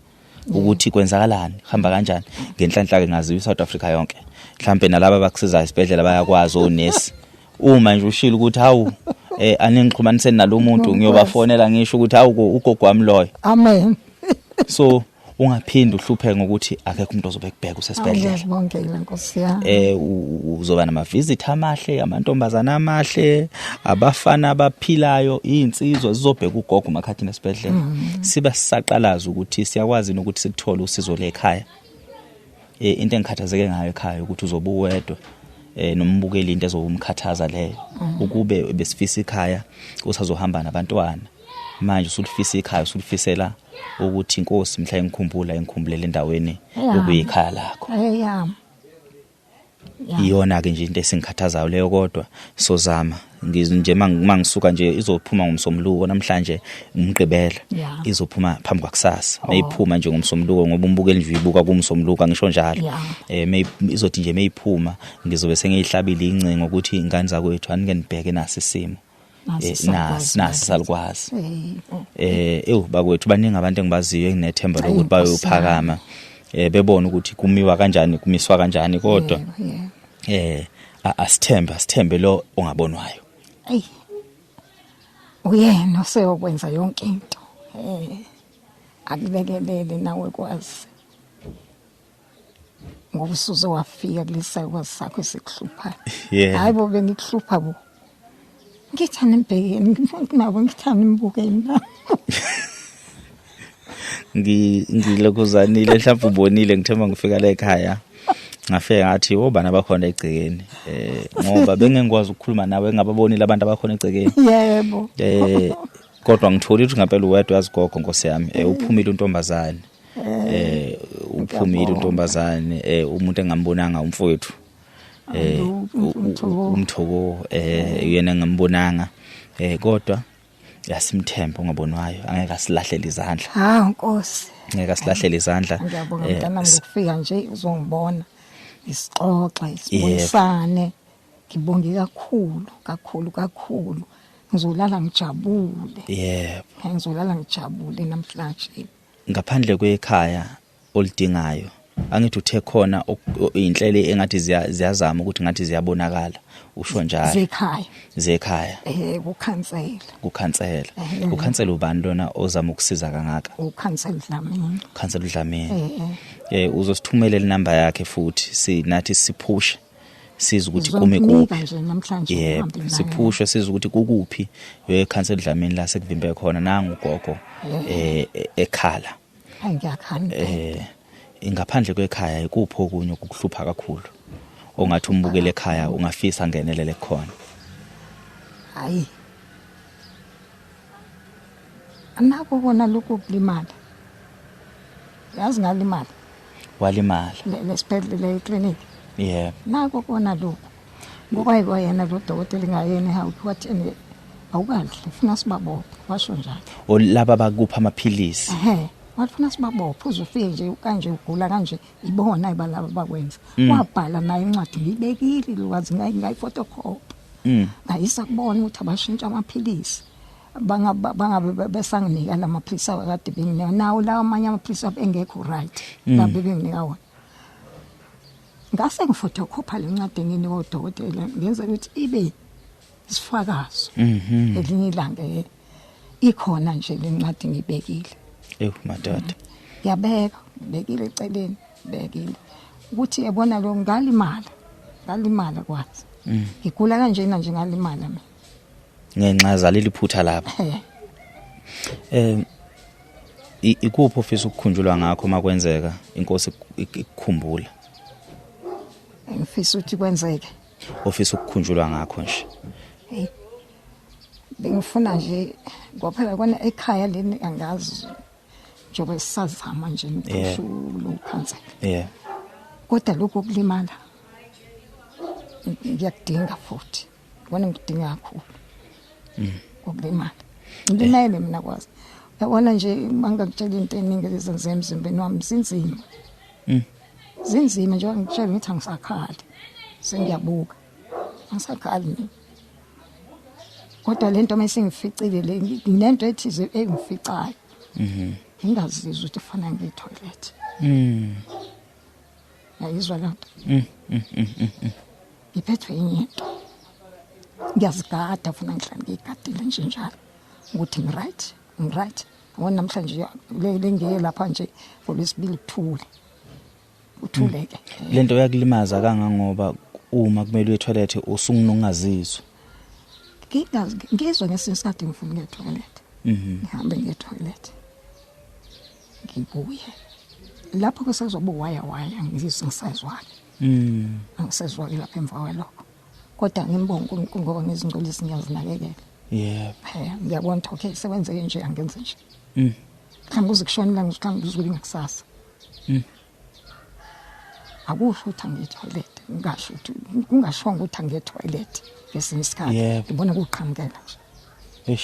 ukuthi kwenzakalani hamba kanjani ngenhlanhla ke ngaziwa iSouth Africa yonke mhlambe nalabo abakusiza isibhedlela bayakwazi onesi uma nje ushila ukuthi hawu aningixhumanise nalomuntu ngiyobafonela ngisho ukuthi hawu ugogo wami loyo. Amen. So ungaphindi uhlupheke ngokuthi akekho umuntu ozobekubheka usesibhedlela. Ngiyabongela Nkosi yami. Uzoba nama-visit amahle, amantombazana amahle, abafana abaphilayo, insizwa zizobheka ugogo makhathini esibhedlela. Siba sisaqalaza ukuthi siyakwazi ukuthi sikuthole usizo lekhaya. Into engikhathazeke ngayo ekhaya ukuthi uzobe uwedwa nombukeli into ezobumkhathaza leyo. Ukube besifisa ikhaya usazohamba nabantwana. Manje usulifisa ikhaya usulifisela ukuthi inkosi mhla ngikhumbulele endaweni okuyikhaya lakho. Iyona ke nje into esingikhathazayo leyo kodwa sozama nje mangisuka nje izophuma ngomsomluko namhlanje ngimgqibela izophuma phambi kwakusasa mayiphuma nje ngomsomluko ngoba umbukeli nje uyibuka kumsomluko ngisho njalo izothi nje mayiphuma ngizobe sengiyihlabile incingo ukuthi ingane zakwethu anike nibheke nasi isimo. Nasi salikwazi. Bakwethu baningi abantu engibaziyo enginethemba lokuthi bayophakama bebona ukuthi kumiwa kanjani kumiswa kanjani kodwa asithembe lo ongabonwayo. Uyena oseyokwenza yonke into. Akubekelele nawe kwazi. Ngoba usuze wafika kulesakwazi sakho esikuhluphayo. Hayibo bengikuhlupha bo. Ngithanda imbhekeni nabo ngithanda imbukeni na. Ngilokozanile mhlawumbe ubonile ngithemba ngifika la ekhaya ngafika ngathi obani abakhona egcekeni ngoba bengengikwazi ukukhuluma nawe ngababonile abantu abakhona egcekeni. Yebo. Kodwa ngitholile ukuthi ngempela uwedwa yazigogo Nkosi yami uphumile untombazane. Uphumile untombazane umuntu engambonanga umfowethu. Umthoko yena engambonanga kodwa yasimthemba ongabonwayo angeke asilahlele izandla. Nkosi. Ngeke asilahlele izandla. Ngiyabonga mntana ngikufika nje uzongibona isixoxa isibuyisane. Ngibonge kakhulu. Ngizolala ngijabule. Yebo. Ngizolala ngijabule namhlanje. Ngaphandle kwekhaya olidingayo angithi uthe khona inhlelo engathi ziyazama ukuthi ngathi ziyabonakala usho njalo zekhaya ukhansela ubani lona ozama ukusiza kangaka ukhansela Dlamini uzosithumela inamba yakhe futhi sinathi siphushe siza ukuthi kume kuphi siphushe siza ukuthi kukuphi ikhansela Dlamini la sekuvimbe khona nangu gogo ekhala ngiyakhala ingaphandle kwekhaya ikupho okunye ukuhlupha kakhulu ongathi umbukele ekhaya ungafisa ngenelele khona. Hayi anako kona lokhu kulimala yazi ngalimala walimala lesibhedlela eclinic nako kona lokhu ngoba kwayena lo dokotela ngayena hawu wathini awukadli ufuna sibabophe washo njalo olaba bakupha amaphilisi wafuna sibabophe uzofike nje kanje ugula kanje ibona ibalaba bakwenza wabhala naye incwadi ngibekile lokwazi ngayiphotocopy ngayisa kubona ukuthi abashintsha amaphilisi bangabe besanginika lamaphilisi akade benginika nawo lawo amanye amaphilisi engekho right ngabe benginika wona ngase ngifotocopy lencwadi nginika udokotela ngenza ukuthi ibe isifakazo elinye ilanga ikhona nje lencwadi ngibekile madoda yabeka bekile eceleni bekile ukuthi yabona lo ngalimala kwathi igula kanjena nje ngalimala mina ngenxa liphutha lapha ikuphi ofisa ukukhunjulwa ngakho makwenzeka inkosi ikukhumbula ngifisa ukuthi kwenzeke ofisa ukukhunjulwa ngakho nje bengifuna nje ngoba kona ekhaya leni angazi njobe sisazama nje ngisho lo khansela kodwa lokho kulimala ngiyakudinga futhi wena ngidinga kakhulu ukulimala ngilimele mina kwazi yabona nje mangakutshela into eningi lezenze emzimbeni wami zinzima nje ngitshela ngithi angisakhali sengiyabuka angisakhali mina kodwa lento mayisengificile lento ethize engificayo ngingazizwa ukuthi fana ngetoilet yayizwa lanto iphethwe inyento ngiyazigada funa ngihlala ngigadile nje njalo ukuthi ngiright wona namhlanje lengeke lapha nje ngolesibili uthuleke lento yakulimaza kangangoba uma kumele uye toilet usungunongazizwa ngizwe ngesinye isikhathi ngifuna ukuya toilet ngihambe ngiye toilet ngibuye lapho kusezoba waya ngizizwe ngisazwala angisezwa lapha emva kwalokho kodwa ngibonga uNkulunkulu ngoba ngizingcolisi ngiyazinakekela ngiyabona ukuthi okay sekwenzeke nje angenze nje mhlawumbe uzikushonela mhlawumbe uzwile ngakusasa akusho ukuthi angiye toilet ngasho ukuthi kungashongo ukuthi angiye toilet ngesinye isikhathi ngibona kuqhamukela nje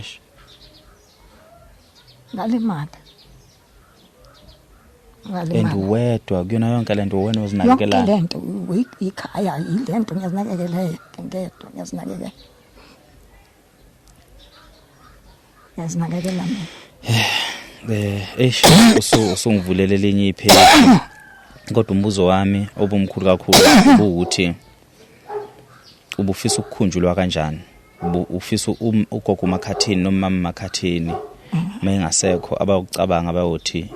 ish ngalimala and wedwa kuyona yonke lento wena uzinakekela yonke lento ikhaya ilento ngiyazinakekela ngedwa ngiyazinakekela usungivulele elinye iphela kodwa umbuzo wami obumkhulu kakhulu ukuthi ubufisa ukukhunjulwa kanjani ufisa ugogo uMakhathini noma mama Makhathini mengasekho abakucabanga bayothi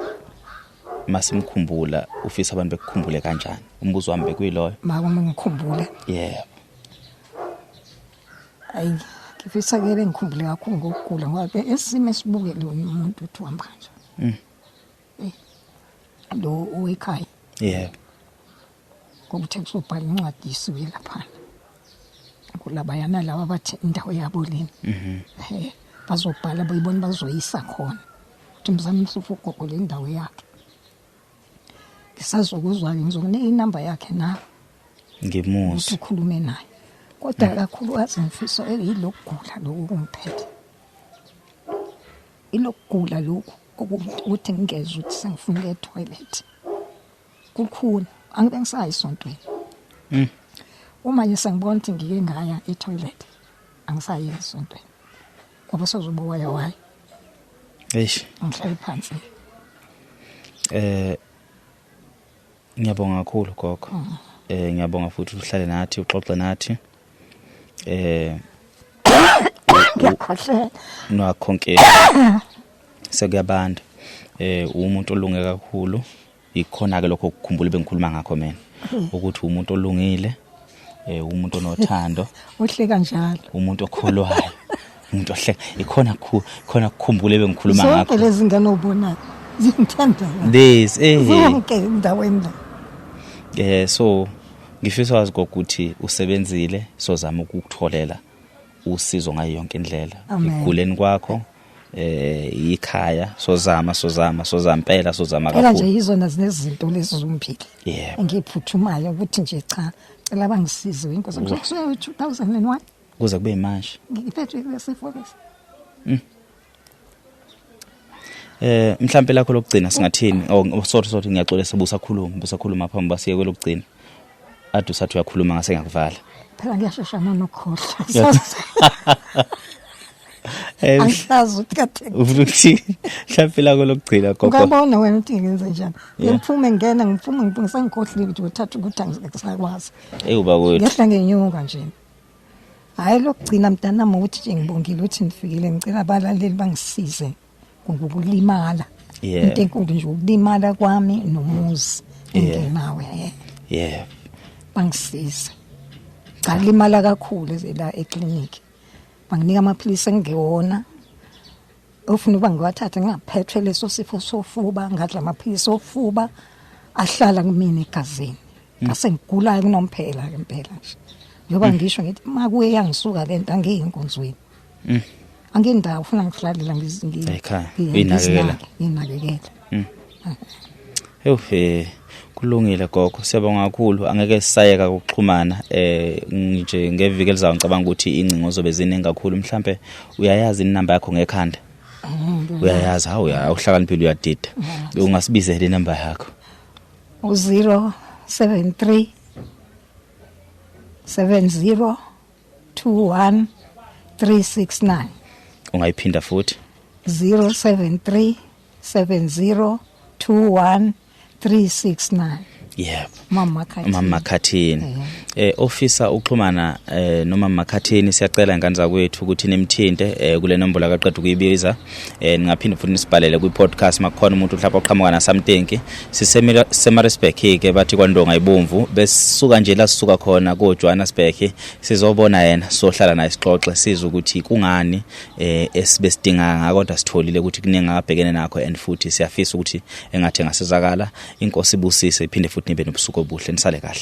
masimkhumbula ufisa abantu bekukhumbule kanjani umbuzo wami bekuyiloyo mama ngikhumbule ayi ngifisa ke ngikhumbule kakhulu ngokugula ngoba esimo esibukele umuntu uthi uhamba kanjani lo oyikhaya ukuthi kusobhala incwadi isibili lapha kulabayana laba bathi indawo yabo leni bazobhala bayibona bazoyisa khona ukuthi mzame usufugogo le ndawo yakhe ngisazokuzwa ngizokunika inamba yakhe na ngimuzi ukhulume naye kodwa kakhulu azimfiso yilokugula lokungiphethe ilokugula lokhu ukuthi ngingezwe ukuthi sengifuna etoilet kukhulu angibe ngisayisontweni uma nje sengibona ukuthi ngike ngaya etoilet angisayi esontweni ngoba sozoba wayi eish ngihlale phansi ngiyabonga kakhulu gogo ngiyabonga futhi uhlale nathi uxoxe nathi ngiyakhohlela nokhonke sekuyabanda umuntu olunge kakhulu ikhona ke lokho ukukhumbula bengikhuluma ngakho mina ukuthi umuntu olungile umuntu onothando uhle kanjalo umuntu okholwayo umuntu ohle ikhona khona ukukhumbula bengikhuluma ngakho zonke lezi ngane obonayo zingithanda this zonke endaweni la so ngifisa wazi ukuthi usebenzile sozama ukukutholela usizo ngayo yonke indlela iguleni kwakho ikhaya sozama impela sozama kakhulu nje izona zinezinto lezi zomphili engiphuthumayo ukuthi nje cha cela bangisize inkosi ngizokusuka 2001 kuze kube manje ngiphethwe ngesifobisi mhlambe lakho lokugcina singathini sorry ngiyaxolisa sibusakhuluma phambi basiye kwelokugcina ade usathi uyakhuluma ngase ngakuvala phela ngiyasheshana nokhohla angisazi ukuthi ukuthi mhlambe lakho lokugcina gogo ungabona wena ukuthi ngenze njani ngiphume ngene ngisengikhohlile ukuthi uthatha ukuthi angisakwazi uba kwethu ngehla ngenyuka nje hayi lokugcina mntanami ukuthi nje ngibongile ukuthi nifikile ngicela abalaleli bangisize ngokulimala into enkulu nje ukulimala kwami nomuzi engenawe bangisize ngalimala kakhulu la eclinic banginika amaphilisi engewona ofuna uba ngiwathathe ngingaphethwe leso sifo sofuba ngadla amaphilisi ofuba ahlala kumina egazini ngase ngigula kunomphela ngempela nje ngoba ngisho ngithi makuye yangisuka lento angiyinkonzweni angindawo ufuna ngihlalela ekhaya inakekela kulungile gogo siyabonga kakhulu angeke sisayeka ukuxhumana nje ngeviki elizayo ngicabanga ukuthi incingo zobe ziningi kakhulu mhlambe uyayazi inamba yakho ngekhanda uyayazi uhlakaniphile uyadida ungasibizela inamba yakho 073 7021 369 ungayiphinda futhi 073 7021 369 Mama Makhathini officer uxhumana noma Makhathini siyacela ingane zakwethu ukuthi nimthinte kule nombolo akaqeda ukuyibiza ningaphinda futhi nisibhalele ku podcast makukhona umuntu mhlawumbe oqhamuka na something Semarisburg ke bathi kwaNdonga ibomvu besisuka nje la sisuka khona ko Johannesburg sizobona yena sohlala naye sixoxe siza ukuthi kungani esibesidinga ngakodwa sitholile ukuthi kuningi abhekene nakho and futhi siyafisa ukuthi engathi ngasizakala inkosi ibusise iphinde futhi nibe nobusuku obuhle nisale kahle.